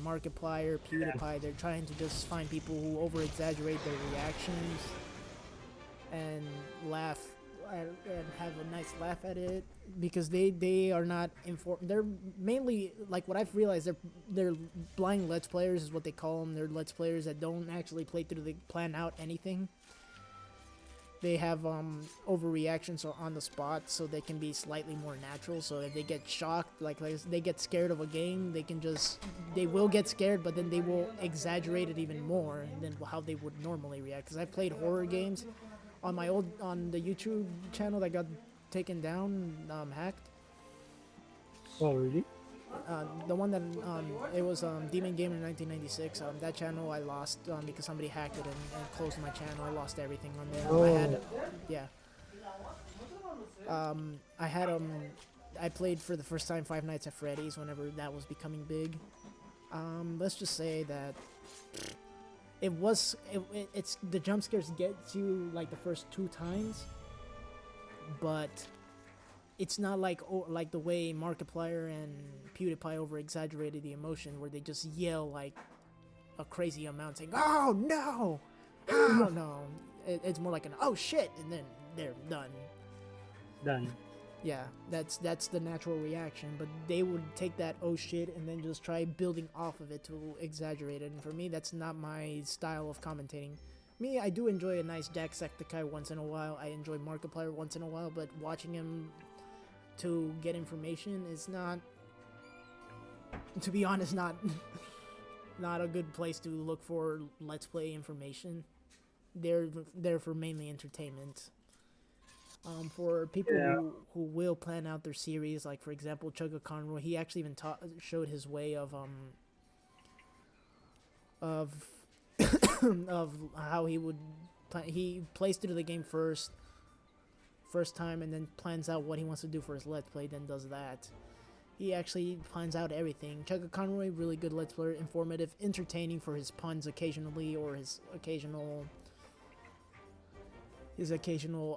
S1: Markiplier, PewDiePie. They're trying to just find people who over exaggerate their reactions and laugh and have a nice laugh at it, because they are not informed. They're mainly, like, what I've realized, they're blind let's players is what they call them. They're let's players that don't actually play through the plan out anything. They have overreactions on the spot, so they can be slightly more natural. So if they get shocked, like they get scared of a game, they will get scared, but then they will exaggerate it even more than how they would normally react. Because I've played horror games on the YouTube channel that got taken down, hacked.
S2: Oh, really?
S1: The one that it was Demon Gamer 1996. That channel I lost because somebody hacked it and closed my channel. I lost everything on there.
S2: Oh,
S1: Yeah. I had I played for the first time Five Nights at Freddy's whenever that was becoming big. Let's just say that it's the jump scares get you like the first 2 times, but it's not like the way Markiplier and PewDiePie over exaggerated the emotion, where they just yell like a crazy amount, saying "Oh no, oh no." It's more like an "Oh shit," and then they're done.
S2: done.
S1: Yeah, that's the natural reaction, but they would take that "oh shit" and then just try building off of it to exaggerate it. And for me, that's not my style of commentating. Me, I do enjoy a nice Jacksepticeye once in a while. I enjoy Markiplier once in a while, but watching him to get information is not, to be honest, not not a good place to look for let's play information. They're for mainly entertainment. For people
S2: Yeah.
S1: who will plan out their series, like for example Chugga Conroy, he actually even showed his way of of how he would he plays through the game first time, and then plans out what he wants to do for his let's play, then does that. He actually plans out everything. Chugga Conroy, really good let's player, informative, entertaining for his puns occasionally, or his occasional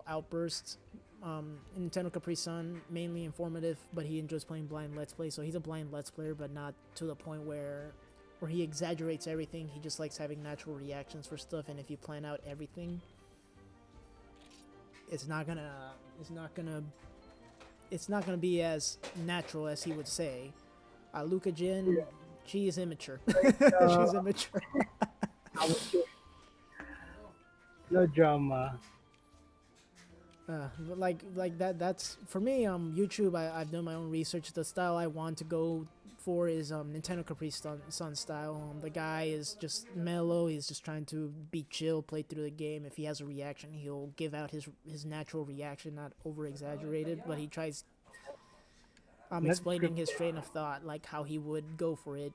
S1: outbursts. Nintendo Capri Sun, mainly informative, but he enjoys playing blind let's play, so he's a blind let's player, but not to the point where he exaggerates everything. He just likes having natural reactions for stuff, and if you plan out everything, it's not gonna be as natural as he would say. Luca Jin, she is immature. She's immature.
S2: No drama.
S1: Like that's for me. YouTube. I've done my own research. The style I want to go for is Nintendo Capri Sun style. The guy is just mellow. He's just trying to be chill, play through the game. If he has a reaction, he'll give out his natural reaction, not over exaggerated. But he tries explaining his train of thought, like how he would go for it.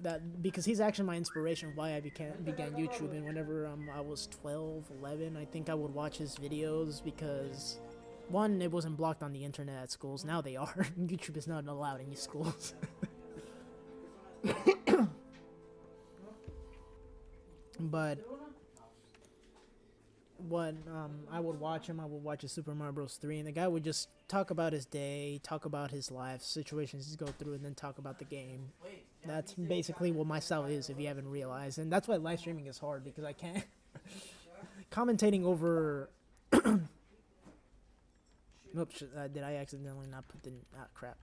S1: That because he's actually my inspiration why I began YouTube, and whenever I was 12, 11, I think I would watch his videos because one, it wasn't blocked on the internet at schools. Now they are. YouTube is not allowed in schools. But when I would watch his Super Mario Bros. 3, and the guy would just talk about his day, talk about his life, situations he's go through, and then talk about the game. That's basically what my style is, if you haven't realized. And that's why live streaming is hard, because I can't... commentating over... Oops, did I accidentally not put the... Ah, crap.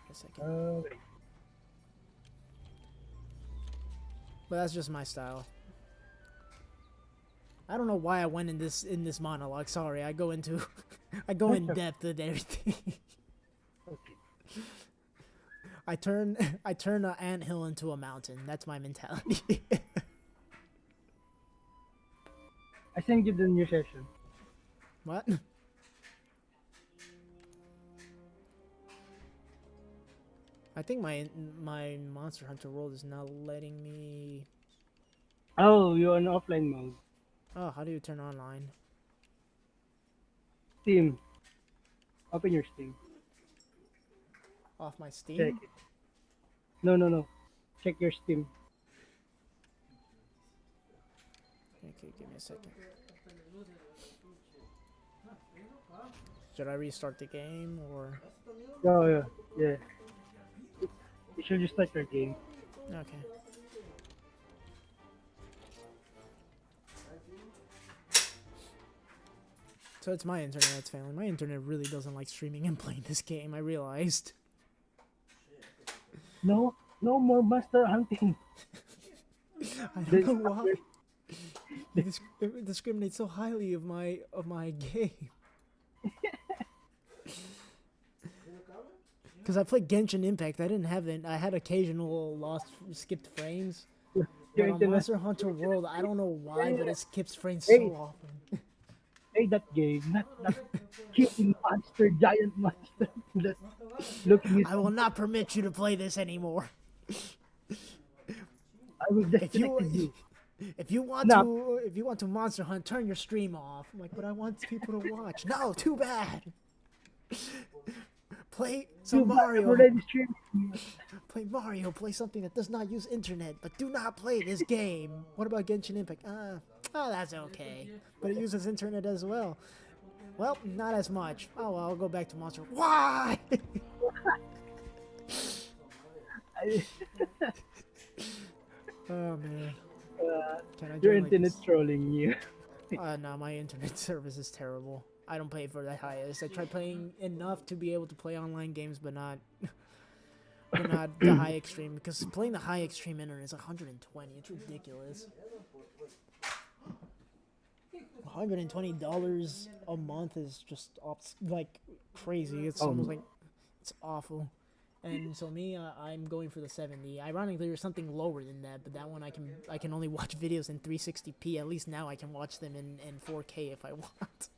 S1: A second. But that's just my style. I don't know why I went in this monologue. Sorry, I go into... I go in depth with everything. I turn an anthill into a mountain. That's my mentality.
S2: I send you the new session.
S1: What? I think my Monster Hunter World is not letting me...
S2: Oh, you're on offline mode.
S1: Oh, how do you turn online?
S2: Steam. Open your Steam.
S1: Off my Steam?
S2: Check it. No. Check your Steam.
S1: Okay, give me a second. Should I restart the game, or...?
S2: Oh, yeah. You should just start your game.
S1: Okay. So it's my internet that's failing. My internet really doesn't like streaming and playing this game, I realized.
S2: No more master hunting.
S1: I don't know why. It discriminates so highly of my game. Because I played Genshin Impact, I didn't have it. I had occasional skipped frames. But on Monster Hunter World, I don't know why, but it skips frames so often.
S2: Play that game, not killing monster, giant monster. Looking.
S1: I will not permit you to play this anymore.
S2: I will disconnect you.
S1: If you want to Monster Hunt, turn your stream off. I'm like, but I want people to watch. No, too bad. Play some Mario. Play Mario. Play something that does not use internet, but do not play this game. What about Genshin Impact? That's okay, but it uses internet as well. Well, not as much. Oh well, I'll go back to Monster. Why? Oh man.
S2: Your internet's trolling you.
S1: No, my internet service is terrible. I don't pay for the highest. I try playing enough to be able to play online games, but not the high extreme, because playing the high extreme internet is 120. It's ridiculous. $120 a month is just like crazy. It's almost like it's awful. And so me, I'm going for the 70. Ironically, there's something lower than that, but that one I can only watch videos in 360p. At least now I can watch them in 4K if I want.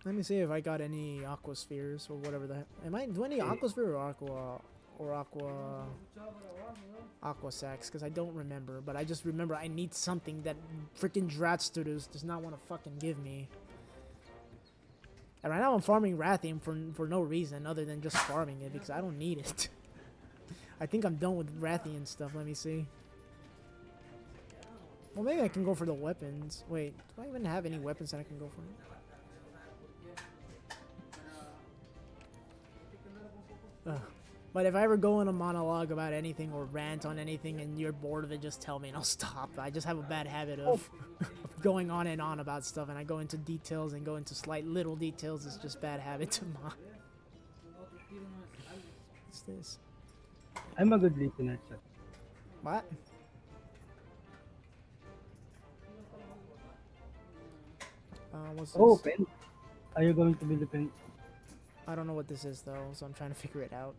S1: Let me see if I got any aqua spheres or whatever that. Am I do any
S2: Okay.
S1: aqua sphere or aqua sacks? Because I don't remember, but I just remember I need something that freaking Drat Studios does not want to fucking give me. And right now I'm farming Rathium for no reason other than just farming it because I don't need it. I think I'm done with Rathian stuff. Let me see. Well, maybe I can go for the weapons. Wait, do I even have any weapons that I can go for? Ugh. But if I ever go in a monologue about anything or rant on anything and you're bored of it, just tell me and I'll stop. I just have a bad habit of going on and on about stuff, and I go into details and go into slight little details. It's just bad habit of mine. What's this?
S2: I'm a good listener, sir.
S1: What? What's this?
S2: Oh, pen. Are you going to build a pen?
S1: I don't know what this is though, so I'm trying to figure it out.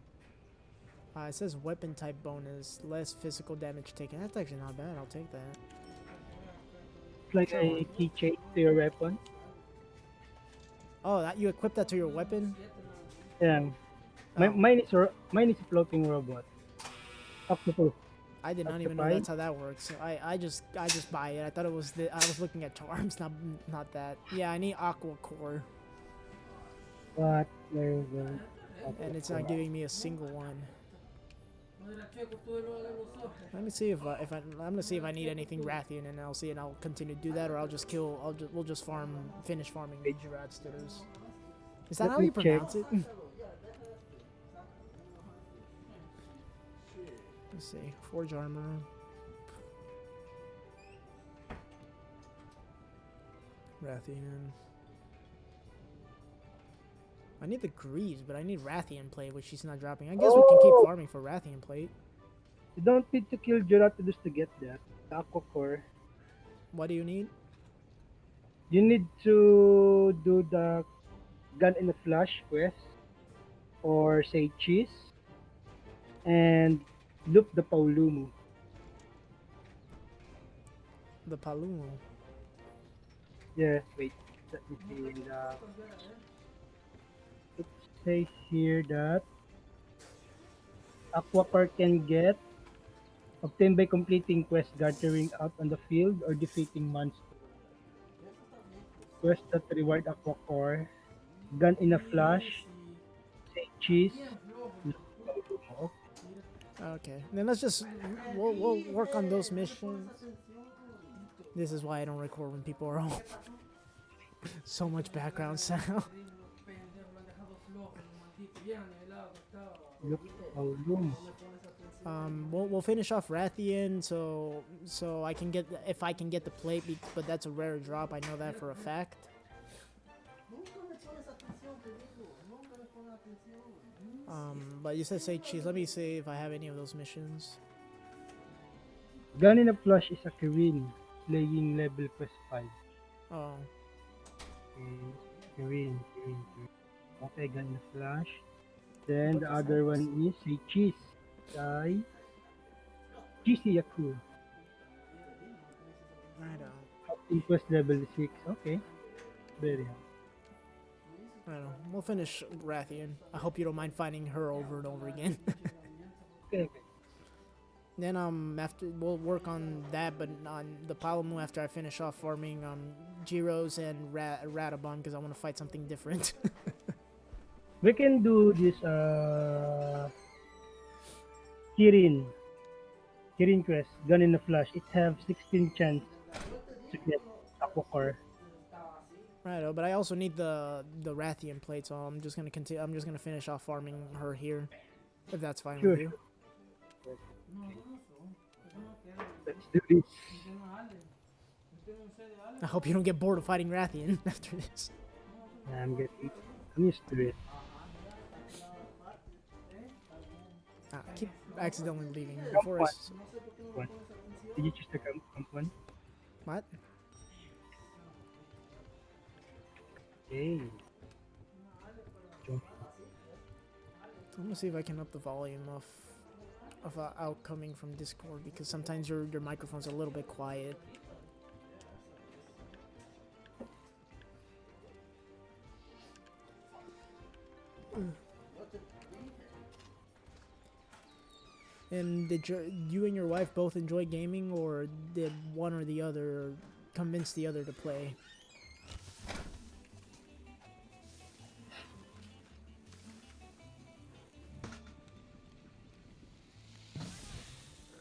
S1: It says weapon type bonus, less physical damage taken. That's actually not bad. I'll take that.
S2: It's like a keychain to your weapon.
S1: Oh, that you equip that to your weapon?
S2: Yeah.
S1: Oh,
S2: Mine is a floating robot. Octopus.
S1: I did not even know
S2: Octopi.
S1: that's how that works. I just buy it. I thought it was I was looking at charms, not that. Yeah, I need aqua core,
S2: What? There you go.
S1: and it's not giving me a single one. Let me see if I'm gonna see if I need anything Rathian, and I'll see, and I'll continue to do that, or we'll just finish farming the Girard Studios. Is that
S2: Let
S1: how
S2: me
S1: you pronounce it? Let's see, forge armor. Rathian. I need the greaves, but I need Rathian plate, which she's not dropping. I guess we can keep farming for Rathian plate.
S2: You don't need to kill Geratodus to get that. The Aqua Core.
S1: What do you need?
S2: You need to do the gun in a flash quest, or say cheese, and loop the Paulumu.
S1: The Palumo.
S2: Yes, wait. Let me see. It says here that Aquacore can get obtained by completing quests gathering out on the field or defeating monsters. Quests that reward Aquacore, gun in a flash, say cheese, loop the Paulumu.
S1: Okay, then let's just we'll work on those missions. This is why I don't record when people are home. So much background sound.
S2: Loop the Paulumu.
S1: We'll finish off Rathian, so I can get if I can get the plate, but that's a rare drop. I know that for a fact. But you said say cheese. Let me see if I have any of those missions.
S2: Gun in a flash is a Kirin, playing level quest 5.
S1: Oh,
S2: Okay, Kirin. Okay, gun in a flash. Then the other one is say cheese. Sai Cheesy Yaku.
S1: right on.
S2: In quest level 6. Okay. Very high.
S1: I don't know. We'll finish Rathian. I hope you don't mind fighting her over and over again.
S2: Okay.
S1: Then after we'll work on that, but on the Palamu after I finish off farming Gyros and Radabon because I want to fight something different.
S2: We can do this Kirin. Kirin quest. Gun in a flash. It have 16 chance to get Aquacore.
S1: Right, but I also need the Rathian plate, so I'm just gonna continue. I'm just gonna finish off farming her here, if that's fine
S2: Sure.
S1: with you.
S2: Let's do this.
S1: I hope you don't get bored of fighting Rathian after this.
S2: I'm used to it.
S1: I keep accidentally leaving before I.
S2: What? Did you choose the camp one?
S1: What?
S2: Okay.
S1: I'm gonna see if I can up the volume of outcoming from Discord because sometimes your microphone's a little bit quiet. And did you and your wife both enjoy gaming, or did one or the other convince the other to play?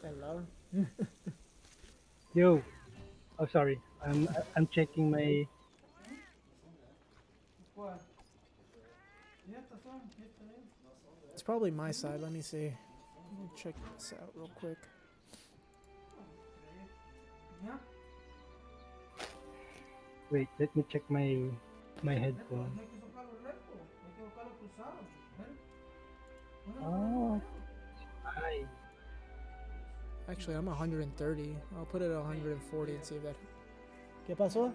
S1: Hello.
S2: Yo, oh sorry, I'm checking my.
S1: It's probably my side. Let me see. Let me check this out real quick.
S2: Wait, let me check my headphone. Oh, hi.
S1: Actually, I'm 130. I'll put it at 140 and see if that. ¿Qué pasó?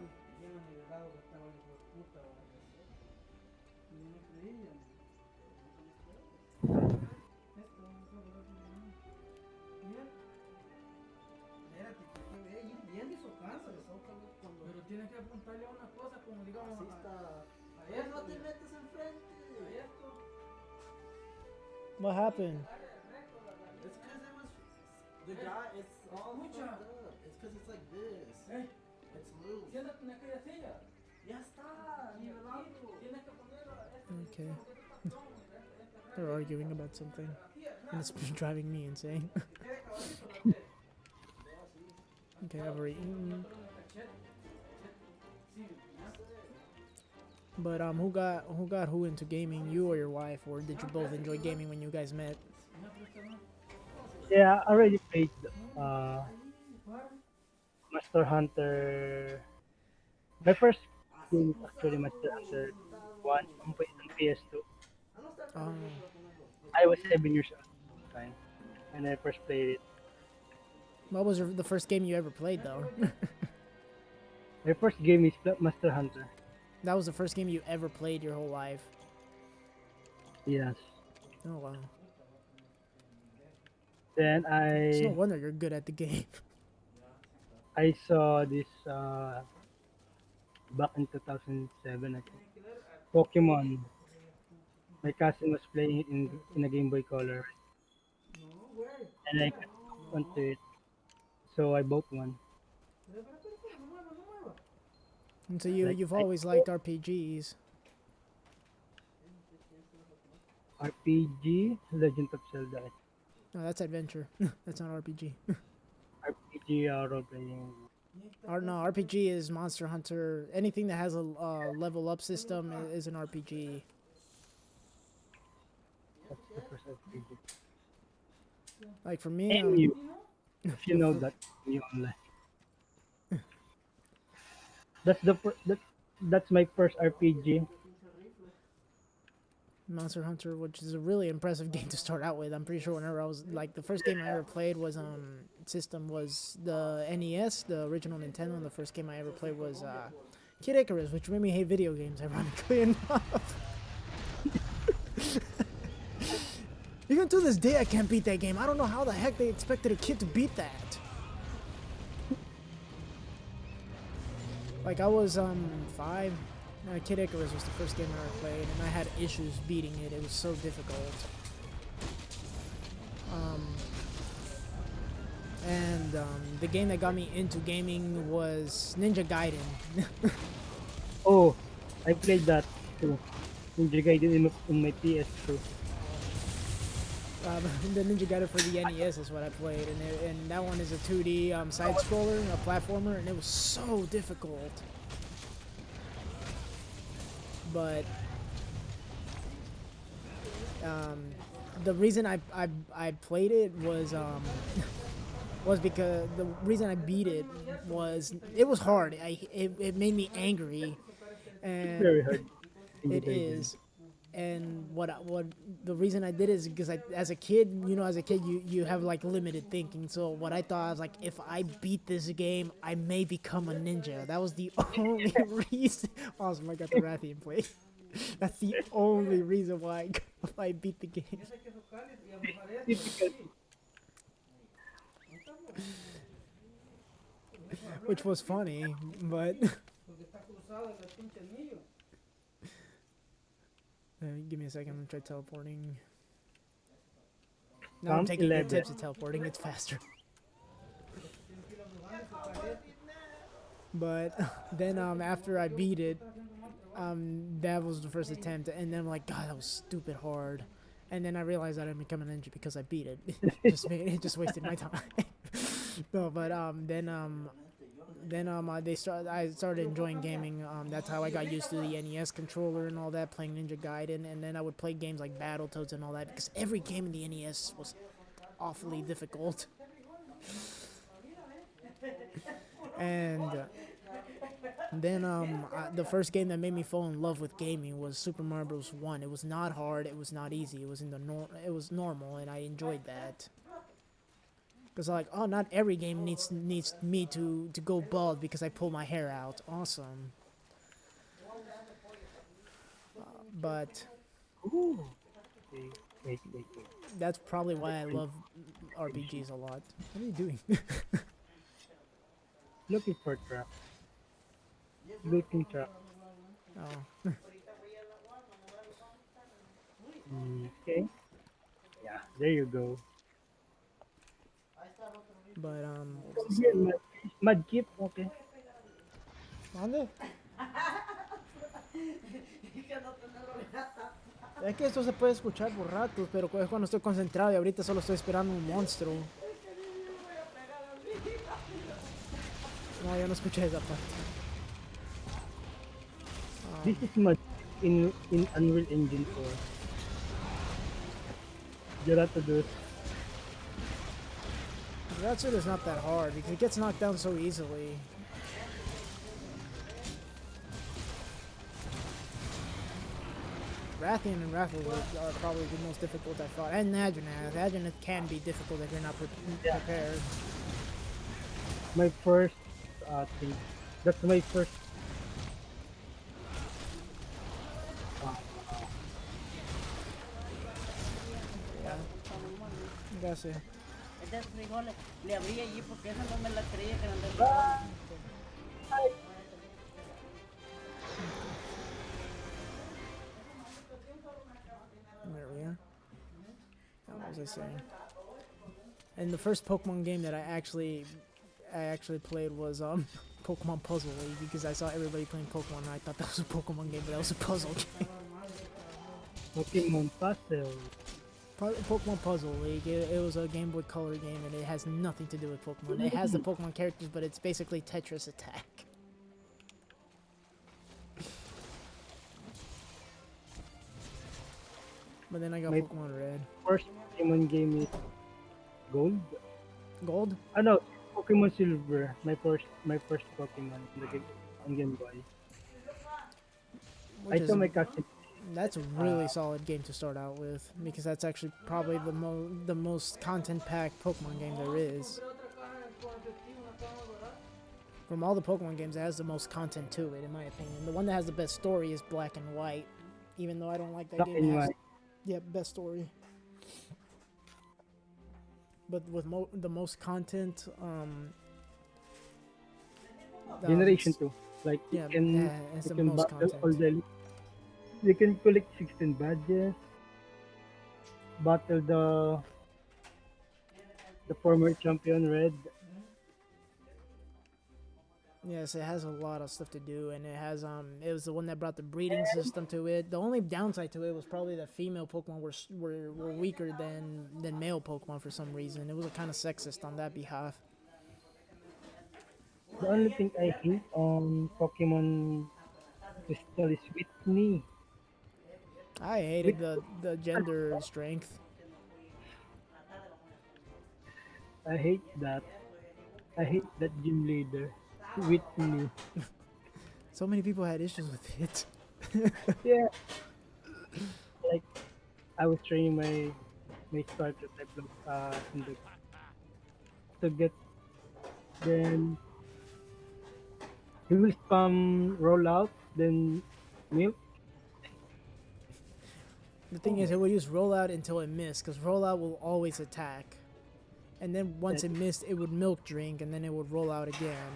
S1: What happened?
S3: The guy, it's all fucked up. It's because it's like this. It's loose. Ya está, nivelado.
S1: Okay. They're arguing about something, and it's driving me insane. Okay, I've already eaten. But who got who into gaming? You or your wife, or did you both enjoy gaming when you guys met?
S2: Yeah, I already played uh, Master Hunter. My first game is actually Master Hunter 1 on PS2.
S1: Oh,
S2: I was 7 years old at the time when I first played it.
S1: what was the first game you ever played though?
S2: My first game is Master Hunter.
S1: That was the first game you ever played your whole life.
S2: Yes.
S1: Oh wow.
S2: Then
S1: It's no wonder you're good at the game.
S2: I saw this back in 2007, I think. Pokemon. My cousin was playing it in a Game Boy Color, and I got hooked onto it, so I bought one.
S1: And so
S2: Like
S1: you've
S2: I
S1: always liked RPGs.
S2: RPG, Legend of Zelda,
S1: No, that's adventure. That's not RPG.
S2: RPG role playing.
S1: Or no, RPG is Monster Hunter. Anything that has a level up system is an RPG.
S2: That's the first RPG.
S1: Like for me,
S2: And you, if you know
S1: for
S2: that, you online. That's that's my first RPG.
S1: Monster Hunter, which is a really impressive game to start out with. I'm pretty sure whenever I was like the first game I ever played was system was the NES, the original Nintendo. And the first game I ever played was Kid Icarus, which made me hate video games, ironically enough. Even to this day, I can't beat that game. I don't know how the heck they expected a kid to beat that. Like I was 5. Kid Icarus was the first game I ever played, and I had issues beating it. It was so difficult. And the game that got me into gaming was Ninja Gaiden.
S2: Oh, I played that too. Ninja Gaiden in my PS2.
S1: The Ninja Gaiden for the NES is what I played, and that one is a 2D side scroller, a platformer, and it was so difficult. But the reason I played it was was because the reason I beat it was hard. It made me angry,
S2: It's
S1: and
S2: very hard. Ninja
S1: it
S2: Gaiden.
S1: is. And what the reason I did is because as a kid, as a kid, you have like limited thinking. So what I thought, I was like, if I beat this game, I may become a ninja. That was the only reason. Awesome, I got the Rathian plate. That's the only reason why I beat the game.
S2: Typical.
S1: Which was funny, but give me a second. I'm gonna try teleporting. Now I'm
S2: Count
S1: taking your
S2: 11.
S1: tips of teleporting. It's faster. But then after I beat it, that was the first attempt, and then I'm like, God, that was stupid hard. And then I realized I didn't become a ninja because I beat it. It just wasted my time. No, but I started enjoying gaming. That's how I got used to the NES controller and all that, playing Ninja Gaiden, and then I would play games like Battletoads and all that because every game in the NES was awfully difficult. And then the first game that made me fall in love with gaming was Super Mario Bros. 1. It was not hard, it was not easy, it was normal, and I enjoyed that. Cause like, oh, not every game needs me to go bald because I pull my hair out. Awesome. But
S2: Ooh. Okay. Wait.
S1: that's probably why I love RPGs a lot. What are you doing?
S2: Looking for trap. Looking trap.
S1: Oh,
S2: Okay. Yeah, there you go.
S1: but what was I
S2: Come here,
S1: saying?
S2: mad keep. Okay.
S1: ¿Dónde? Es que esto se puede escuchar por ratos, pero es cuando estoy concentrado y ahorita solo estoy esperando un monstruo. No, yo no escuché esa parte.
S2: This is mad in Unreal Engine 4. Gyarados.
S1: That shit is not that hard because it gets knocked down so easily. Rathian and Raffle are probably the most difficult I fought. And Nadrinath. Nadrinath can be difficult if you're not
S2: Yeah.
S1: prepared.
S2: My first thing. That's my first. Uh,
S1: Yeah. Gracias.
S3: Estas frijoles le abrí allí porque esa no me la creía que eran de
S2: ah,
S3: frijoles.
S1: There we are. What was I saying? And the first Pokemon game that I actually played was Pokemon Puzzle League because I saw everybody playing Pokemon and I thought that was a Pokemon game, but that was a puzzle game.
S2: Pokemon Puzzle.
S1: Pokemon Puzzle League. It was a Game Boy Color game and it has nothing to do with Pokemon. It has the Pokemon characters, but it's basically Tetris Attack. But then I got
S2: My
S1: Pokemon Red.
S2: first Pokemon game is Gold.
S1: Gold?
S2: Ah no, Pokemon Silver. My first Pokemon on Game Boy.
S1: Which
S2: I
S1: is
S2: saw my cousin.
S1: That's a really solid game to start out with because that's actually probably the most content-packed Pokemon game there is. From all the Pokemon games, it has the most content to it, in my opinion. The one that has the best story is Black and White, even though I don't like that
S2: Black
S1: game.
S2: and White.
S1: Yeah, best story. But with the most content,
S2: Generation 2. Like
S1: yeah, it's
S2: you
S1: the
S2: can
S1: most
S2: battle
S1: content.
S2: all the. You can collect 16 badges. Battle the former champion Red.
S1: Yes, it has a lot of stuff to do, and it was the one that brought the breeding system to it. The only downside to it was probably that female Pokemon were weaker than male Pokemon for some reason. It was kind of sexist on that behalf.
S2: The only thing I hate on Pokemon Crystal is Whitney.
S1: I hated
S2: Whit-
S1: the gender strength.
S2: I hate that. I hate that gym leader. Whitney.
S1: So many people had issues with it.
S2: Yeah, like I was training my starter type of in the, to get then he will spam roll out then milk.
S1: The
S2: Oh
S1: thing is,
S2: my
S1: it would use rollout until it missed, because rollout will always attack. And then once
S2: god.
S1: it missed, it would milk drink, and then it would roll out again.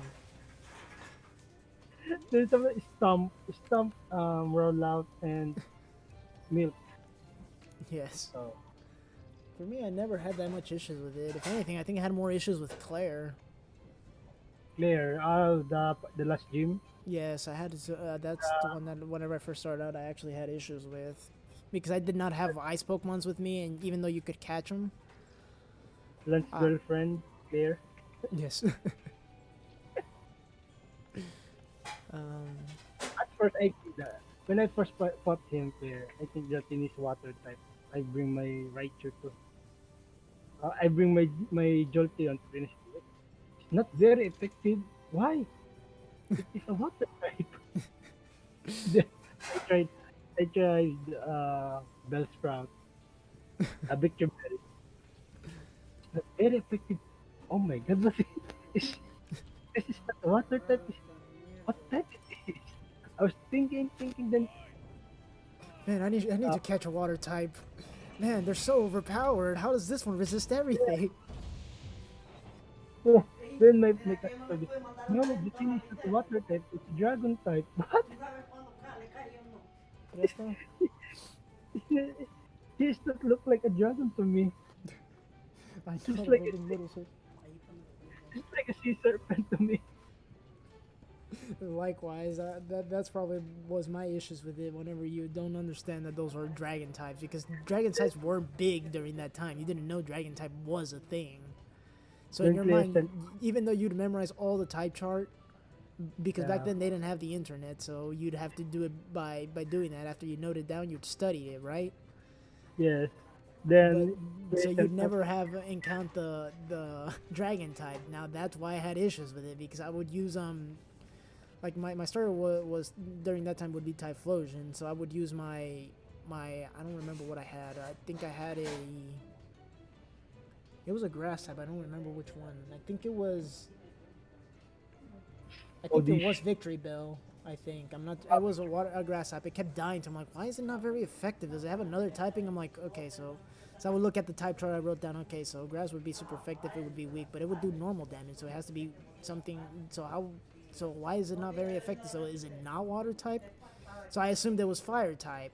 S2: There's a stump roll out and milk.
S1: Yes.
S2: So
S1: For me, I never had that much issues with it. If anything, I think I had more issues with Claire.
S2: Claire, the last gym.
S1: Yes, I had to, that's the one that whenever I first started out, I actually had issues with. Because I did not have ice Pokemons with me, and even though you could catch them.
S2: Lance girlfriend, Claire.
S1: Yes. um,
S2: At first, I think that when I first fought him, Claire, I think that in his water type, I bring my Raichu to. I bring my Jolteon to finish it. It's not very effective. Why? It is a water type. Then I tried. I tried Bellsprout, a Victor Berry. Not very effective. Oh my God! What is this? Is not a water type. What type it is? I was thinking. Then
S1: man, I need
S2: uh,
S1: to catch a water type. Man, they're so overpowered. How does this one resist everything?
S2: oh, then my cat told me, no, the thing is not a water type. It's dragon type. What?
S1: Ya está.
S2: He does not look like a dragon to me.
S1: I
S2: He's
S1: know,
S2: like
S1: fucking little shit.
S2: he's like a sea serpent to me.
S1: Likewise, that's probably was my issues with it. Whenever you don't understand that those are dragon types, because dragon types were big during that time. You didn't know dragon type was a thing. So in
S2: Then
S1: your
S2: Claire
S1: mind,
S2: said,
S1: even though you'd memorize all the type chart, because back
S2: yeah,
S1: then they didn't have the internet, so you'd have to do it by doing that. After you noted down, you'd study it, right?
S2: yes.
S1: But
S2: Then
S1: so
S2: Claire
S1: you'd
S2: said,
S1: never have encountered the dragon type. Now that's why I had issues with it, because I would use like my starter was during that time would be Typhlosion, so I would use my I don't remember what I had. I think I had it was a grass type. I don't remember which one. I think it was
S2: Odish.
S1: Victory Bell. I think I'm not. It was a grass type. It kept dying. So I'm like, why is it not very effective? Does it have another typing? I'm like, okay, so I would look at the type chart I wrote down. Okay, so grass would be super effective. It would be weak, but it would do normal damage. So it has to be something. So why is it not very effective? So is it not water type? So I assumed it was fire type,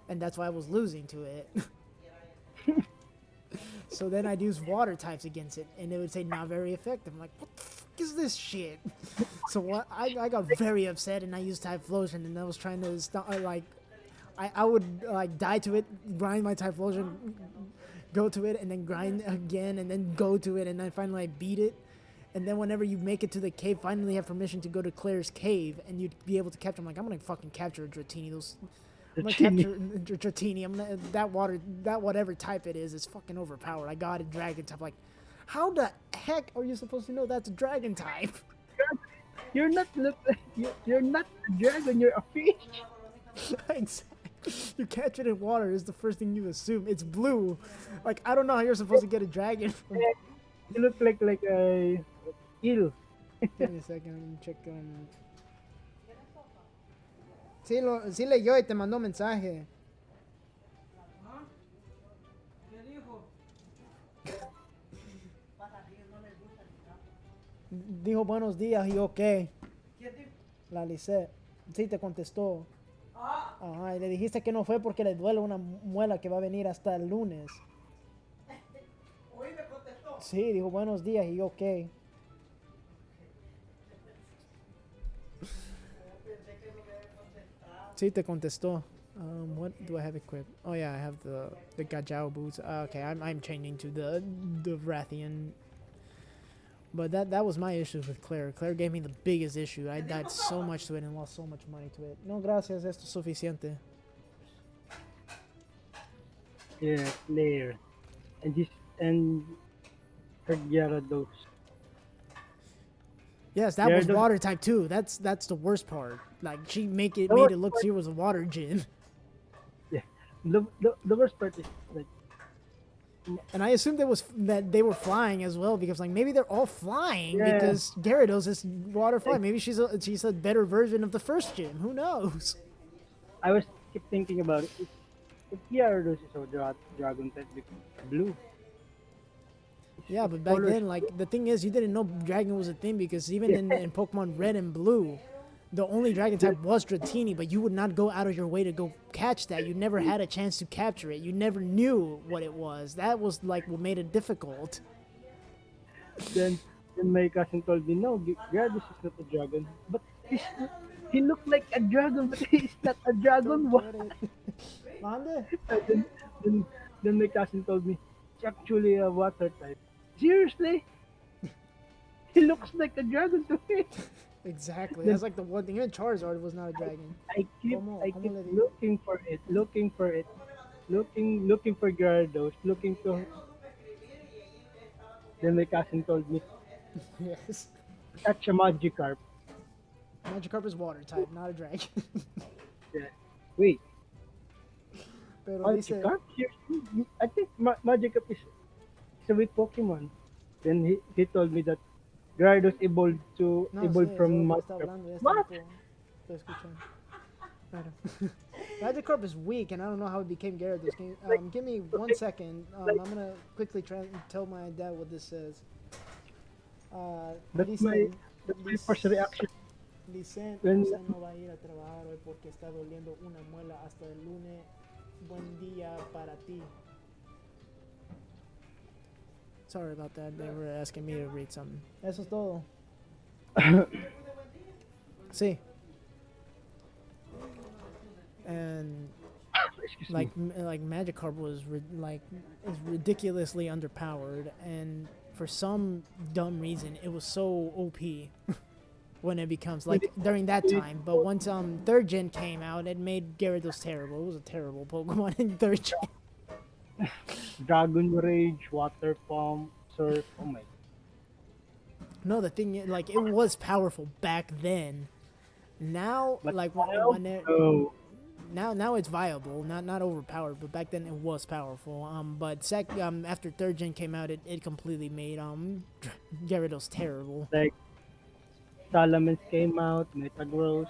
S1: and that's why I was losing to it. So then I'd use water types against it, and it would say not very effective. I'm like, what the fuck is this shit? So what? I got very upset, and I used Typhlosion, and I was trying to stop. I would like die to it, grind my Typhlosion, go to it, and then grind again, and then go to it, and then finally I beat it. And then whenever you make it to the cave, finally have permission to go to Claire's cave, and you'd be able to capture. I'm like, I'm gonna fucking capture a Dratini. I'm gonna
S2: Dratini.
S1: capture Dratini. I'm gonna that whatever type it is fucking overpowered. I got a dragon type. Like, how the heck are you supposed to know that's a dragon type?
S2: You're not you're not a dragon. You're a fish.
S1: Exactly. You catch it in water is the first thing you assume. It's blue. Like, I don't know how you're supposed to get a dragon from.
S2: You look like a eel.
S1: Give me a second. Let me check. Sí leyó y te mandó mensaje.
S3: ¿Qué dijo?
S1: Dijo buenos días y ok.
S3: ¿Quién dijo?
S1: La Lisette. Sí, te contestó.
S3: Ah,
S1: Ajá, y le dijiste que no fue porque le duele una muela que va a venir hasta el lunes.
S3: hoy me contestó.
S1: Sí, dijo buenos días y ok.
S3: Pensé que no me había contestado.
S1: Sí, te contestó. What do I have equipped? Oh yeah, I have the Gajao boots. Okay, I'm changing to the Rathian. But that was my issue with Claire. Claire gave me the biggest issue. I died so much to it and lost so much money to it. No, gracias, esto es suficiente.
S2: Yeah, Claire. And her Gyarados.
S1: Yes, that was
S2: Gyarados.
S1: water type too. That's the worst part. Like she made it
S2: worst
S1: look
S2: part-
S1: she was a water gym.
S2: Yeah. The worst part is like
S1: And I assumed that they were flying as well because like maybe they're all flying
S2: Yeah.
S1: because Gyarados is water flying. Maybe she's a better version of the first gym. Who knows?
S2: I was keep thinking about it. If Gyarados is a dragon type because blue.
S1: Yeah, but back
S2: Colors-
S1: then, like the thing is, you didn't know dragon was a thing because even in Pokemon Red and Blue, The only dragon type was Dratini, but you would not go out of your way to go catch that. You never had a chance to capture it. You never knew what it was. That was like what made it difficult.
S2: Then, then my cousin told me, no, Gyarados is not a dragon. But he looked like a dragon, but he is not a dragon.
S1: Don't
S2: What?
S1: get it. Mande?
S2: And then, then my cousin told me, it's actually a water type. Seriously? He looks like a dragon to me.
S1: Exactly.
S2: Then
S1: That's like the one thing. Even Charizard was not a dragon.
S2: I
S1: Como
S2: keep
S1: le digo?
S2: looking for it, looking for Gyarados, looking to. Then my cousin told me,
S1: Yes.
S2: catch a Magikarp.
S1: Magikarp is water type, not a dragon.
S2: Yeah. Wait,
S1: Pero dice,
S2: Magikarp? Seriously? I think Magikarp is a weak Pokemon. Then he told me that Gyarados
S1: no
S2: evolved
S1: sé,
S2: from
S1: ya está
S2: Magikarp.
S1: hablando, ya está,
S2: What?
S1: estoy escuchando. Claro. Magikarp is weak, and I don't know how it became Gyarados. Give me 1 second. I'm gonna quickly try and tell my dad what this says.
S2: That's my first reaction
S1: Dicen,
S2: when
S1: José no va a ir a trabajar hoy porque está doliendo una muela hasta el lunes. Buen día para ti. Sorry about that. They were asking me to read something. Eso es todo. Sí. And
S2: excuse
S1: like
S2: me.
S1: like Magikarp was is ridiculously underpowered, and for some dumb reason it was so OP when it becomes like during that time. But once third gen came out, it made Gyarados terrible. It was a terrible Pokemon in third gen.
S2: Dragon Rage, Water Pump, Surf. Oh my.
S1: No, the thing like it was powerful back then. Now,
S2: But
S1: like
S2: now,
S1: when it,
S2: no.
S1: now it's viable, not overpowered, but back then it was powerful. But after third gen came out, it completely made Gyarados terrible.
S2: Like Salamence came out, Metagross.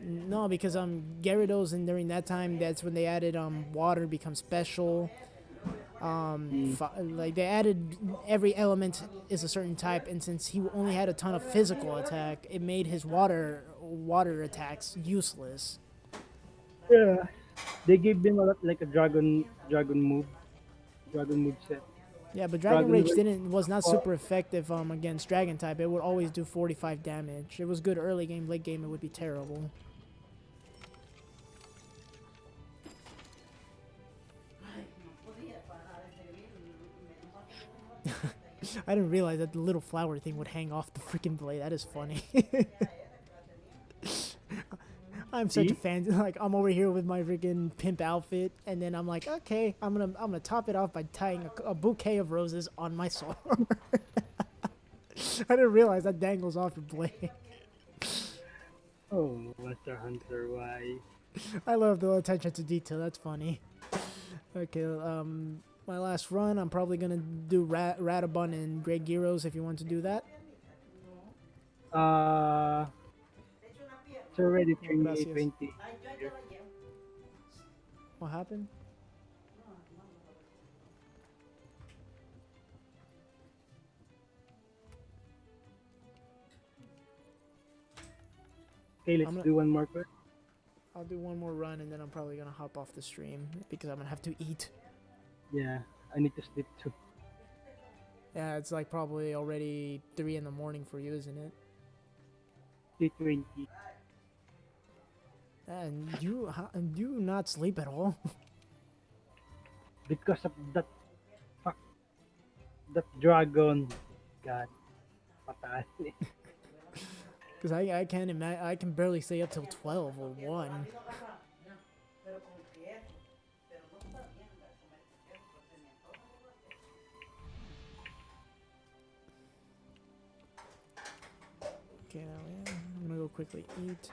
S1: No, because Gyarados, and during that time, that's when they added water becomes special.
S2: Mm.
S1: Like they added every element is a certain type, and since he only had a ton of physical attack, it made his water attacks useless.
S2: Yeah. They gave them a lot like a dragon move set.
S1: Yeah, but Dragon
S2: Dragon
S1: Rage
S2: Rage.
S1: was not
S2: Well,
S1: super effective against Dragon type. It would always do 45 damage. It was good early game, late game it would be terrible. I didn't realize that the little flower thing would hang off the freaking blade. That is funny. I'm such a
S2: see?
S1: fan. Like I'm over here with my freaking pimp outfit, and then I'm like, okay, I'm gonna top it off by tying a bouquet of roses on my sword. I didn't realize that dangles off your blade.
S2: Oh, Monster Hunter, why?
S1: I love the attention to detail. That's funny. Okay, my last run, I'm probably gonna do Radabun and Great Gyros if you want to do that.
S2: It's already
S1: Gracias.
S2: 2020.
S1: What happened?
S2: Okay, let's
S1: I'm gonna-
S2: do one more question.
S1: I'll do one more run and then I'm probably gonna hop off the stream because I'm gonna have to eat.
S2: Yeah, I need to sleep too.
S1: Yeah, it's like probably already 3 in the morning for you, isn't it?
S2: 2020.
S1: And you not sleep at all?
S2: Because of that that dragon. God. Patay.
S1: Because I can't imagine. I can barely stay up till 12 or 1. Okay, now yeah, I'm gonna go quickly eat.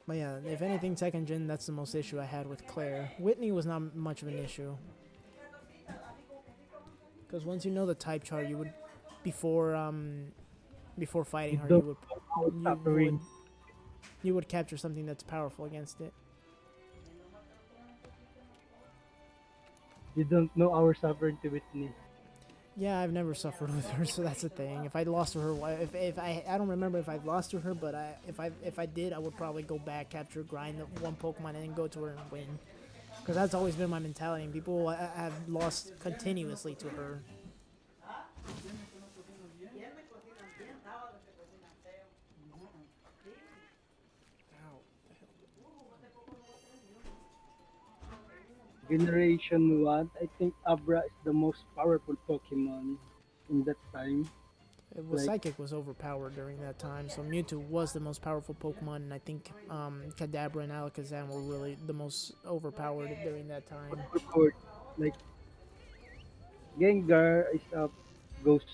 S1: But yeah, if anything, second gen, that's the most issue I had with Claire. Whitney was not much of an issue. Because once you know the type chart, you would, before fighting her,
S2: Suffering.
S1: you would capture something that's powerful against it.
S2: You don't know our suffering to Whitney.
S1: Yeah, I've never suffered with her, so that's the thing. If I lost to her, if I don't remember if I've lost to her, but if I did, I would probably go back, capture, grind the one Pokemon, and then go to her and win. Because that's always been my mentality. And people have lost continuously to her.
S2: Generation 1, I think Abra is the most powerful Pokemon in that time.
S1: It was
S2: Like,
S1: Psychic was overpowered during that time, so Mewtwo was the most powerful Pokemon, and I think Kadabra and Alakazam were really the most overpowered during that time.
S2: overpowered. Like, Gengar is a ghost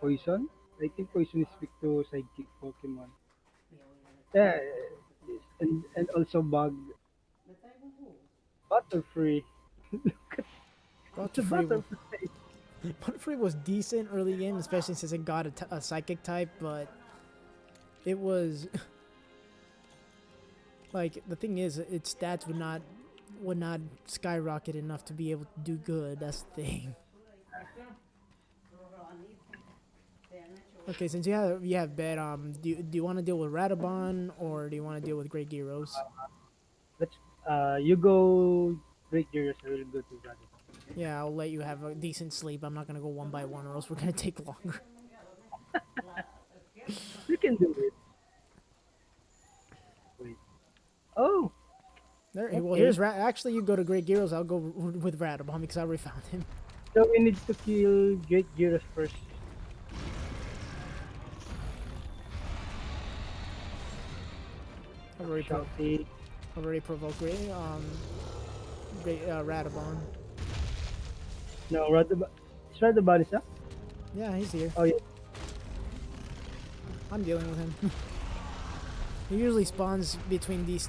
S2: poison. I think poison is weak to psychic Pokemon. Yeah, and also bug. Butterfree. It's a
S1: Butterfree,
S2: butterfree.
S1: Butterfree was decent early game, especially since it got a Psychic type, but it was like the thing is, its stats would not skyrocket enough to be able to do good. That's the thing. Okay, since you have bet, do you want to deal with Radabon or do you want to deal with Great Gyros?
S2: Let's you go Great Gears, I will go to Brother.
S1: Yeah, I'll let you have a decent sleep. I'm not gonna go one by one, or else we're gonna take longer.
S2: You can do it. Wait. Oh,
S1: There, well,
S2: okay.
S1: here's actually you go to Great Gyros. I'll go with Radabon because I already found him.
S2: So we need to kill Great Gears first.
S1: I've already,
S2: Shouting.
S1: already provoked Great Radabon.
S2: No, Radaba. Is Radaba is up?
S1: Yeah, he's here.
S2: Oh yeah.
S1: I'm dealing with him. He usually spawns between these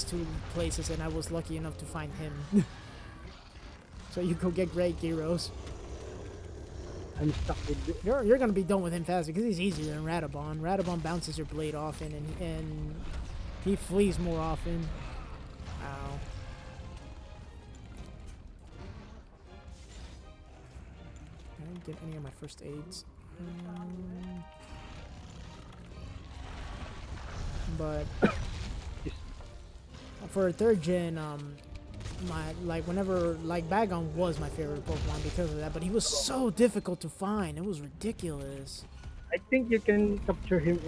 S1: two places, and I was lucky enough to find him. So you go get Great Gyros.
S2: I'm stuck with it.
S1: You're gonna be done with him fast because he's easier than Radabon. Radabon bounces your blade often, and he flees more often. Ow. I didn't get any of my first aids. But for a third gen, whenever Bagon was my favorite Pokemon because of that, but he was so difficult to find. It was ridiculous.
S2: I think you can capture him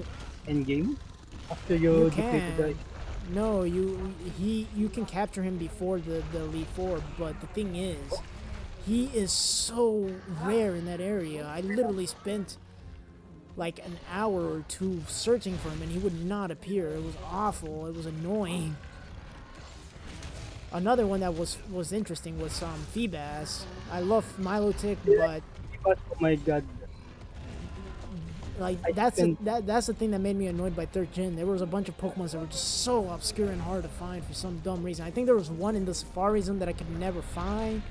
S2: in game after
S1: You
S2: you defeated the.
S1: can. No, you can capture him before the Elite Four, but the thing is, he is so rare in that area. I literally spent like an hour or two searching for him and he would not appear. It was awful. It was annoying. Another one that was interesting was Feebas. I love Milotic, but
S2: But oh my god,
S1: like
S2: I
S1: that's
S2: can-
S1: that's the thing that made me annoyed by third gen. There was a bunch of Pokemon that were just so obscure and hard to find for some dumb reason. I think there was one in the Safari Zone that I could never find.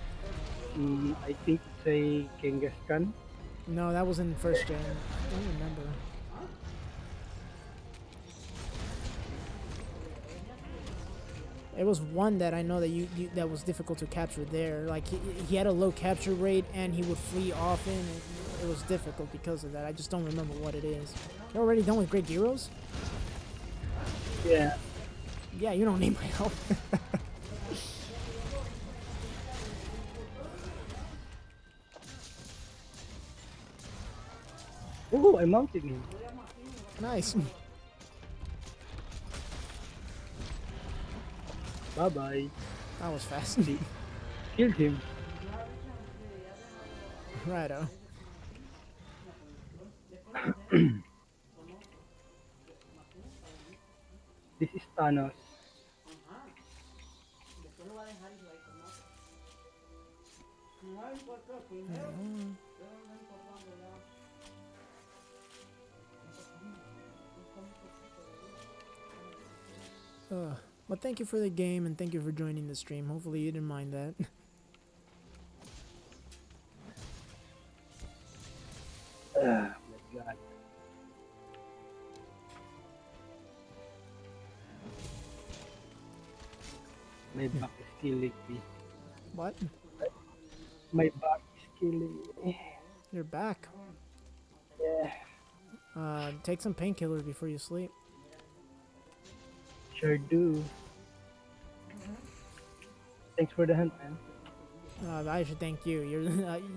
S2: I think it's a Kangaskhan.
S1: No, that was in first gen. I don't remember. It was one that I know that that was difficult to capture there. Like he had a low capture rate and he would flee often. And it was difficult because of that. I just don't remember what it is. You're already done with Great Gyros?
S2: Yeah.
S1: Yeah, you don't need my help.
S2: Oh, I mounted him.
S1: Nice.
S2: Bye bye.
S1: That was fast.
S2: Killed him.
S1: Righto.
S2: This is Thanos.
S1: Well, thank you for the game and thank you for joining the stream. Hopefully you didn't mind that.
S2: Oh my god. My back is killing me.
S1: What?
S2: My back is actually.
S1: You're back.
S2: Yeah,
S1: Take some painkillers before you sleep.
S2: sure do. Thanks for the hunt, man.
S1: I should thank you.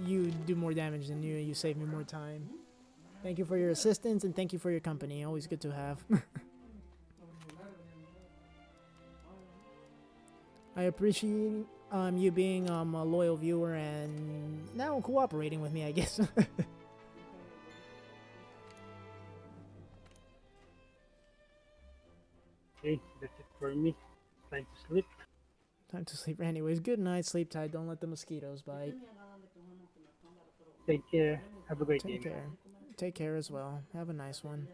S1: You do more damage than you. You save me more time. Thank you for your assistance and thank you for your company. Always good to have. I appreciate you being a loyal viewer and now cooperating with me, I guess.
S2: Okay, that's it for me. Time to sleep.
S1: Time to sleep anyways. Good night, sleep tight. Don't let the mosquitoes bite.
S2: Take care. Have a great
S1: Take
S2: day.
S1: care. Take care as well. Have a nice one.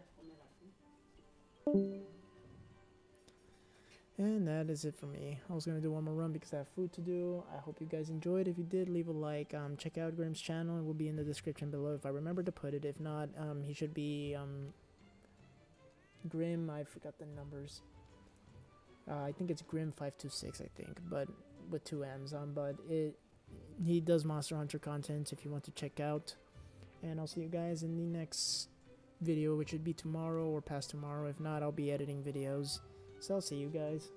S1: And that is it for me. I was going to do one more run because I have food to do. I hope you guys enjoyed. If you did, leave a like. Check out Grimm's channel. It will be in the description below if I remember to put it. If not, he should be Grimm. I forgot the numbers. I think it's Grimm523, I think, but with 2 M's. But he does Monster Hunter content if you want to check out. And I'll see you guys in the next video, which would be tomorrow or past tomorrow. If not, I'll be editing videos. So I'll see you guys.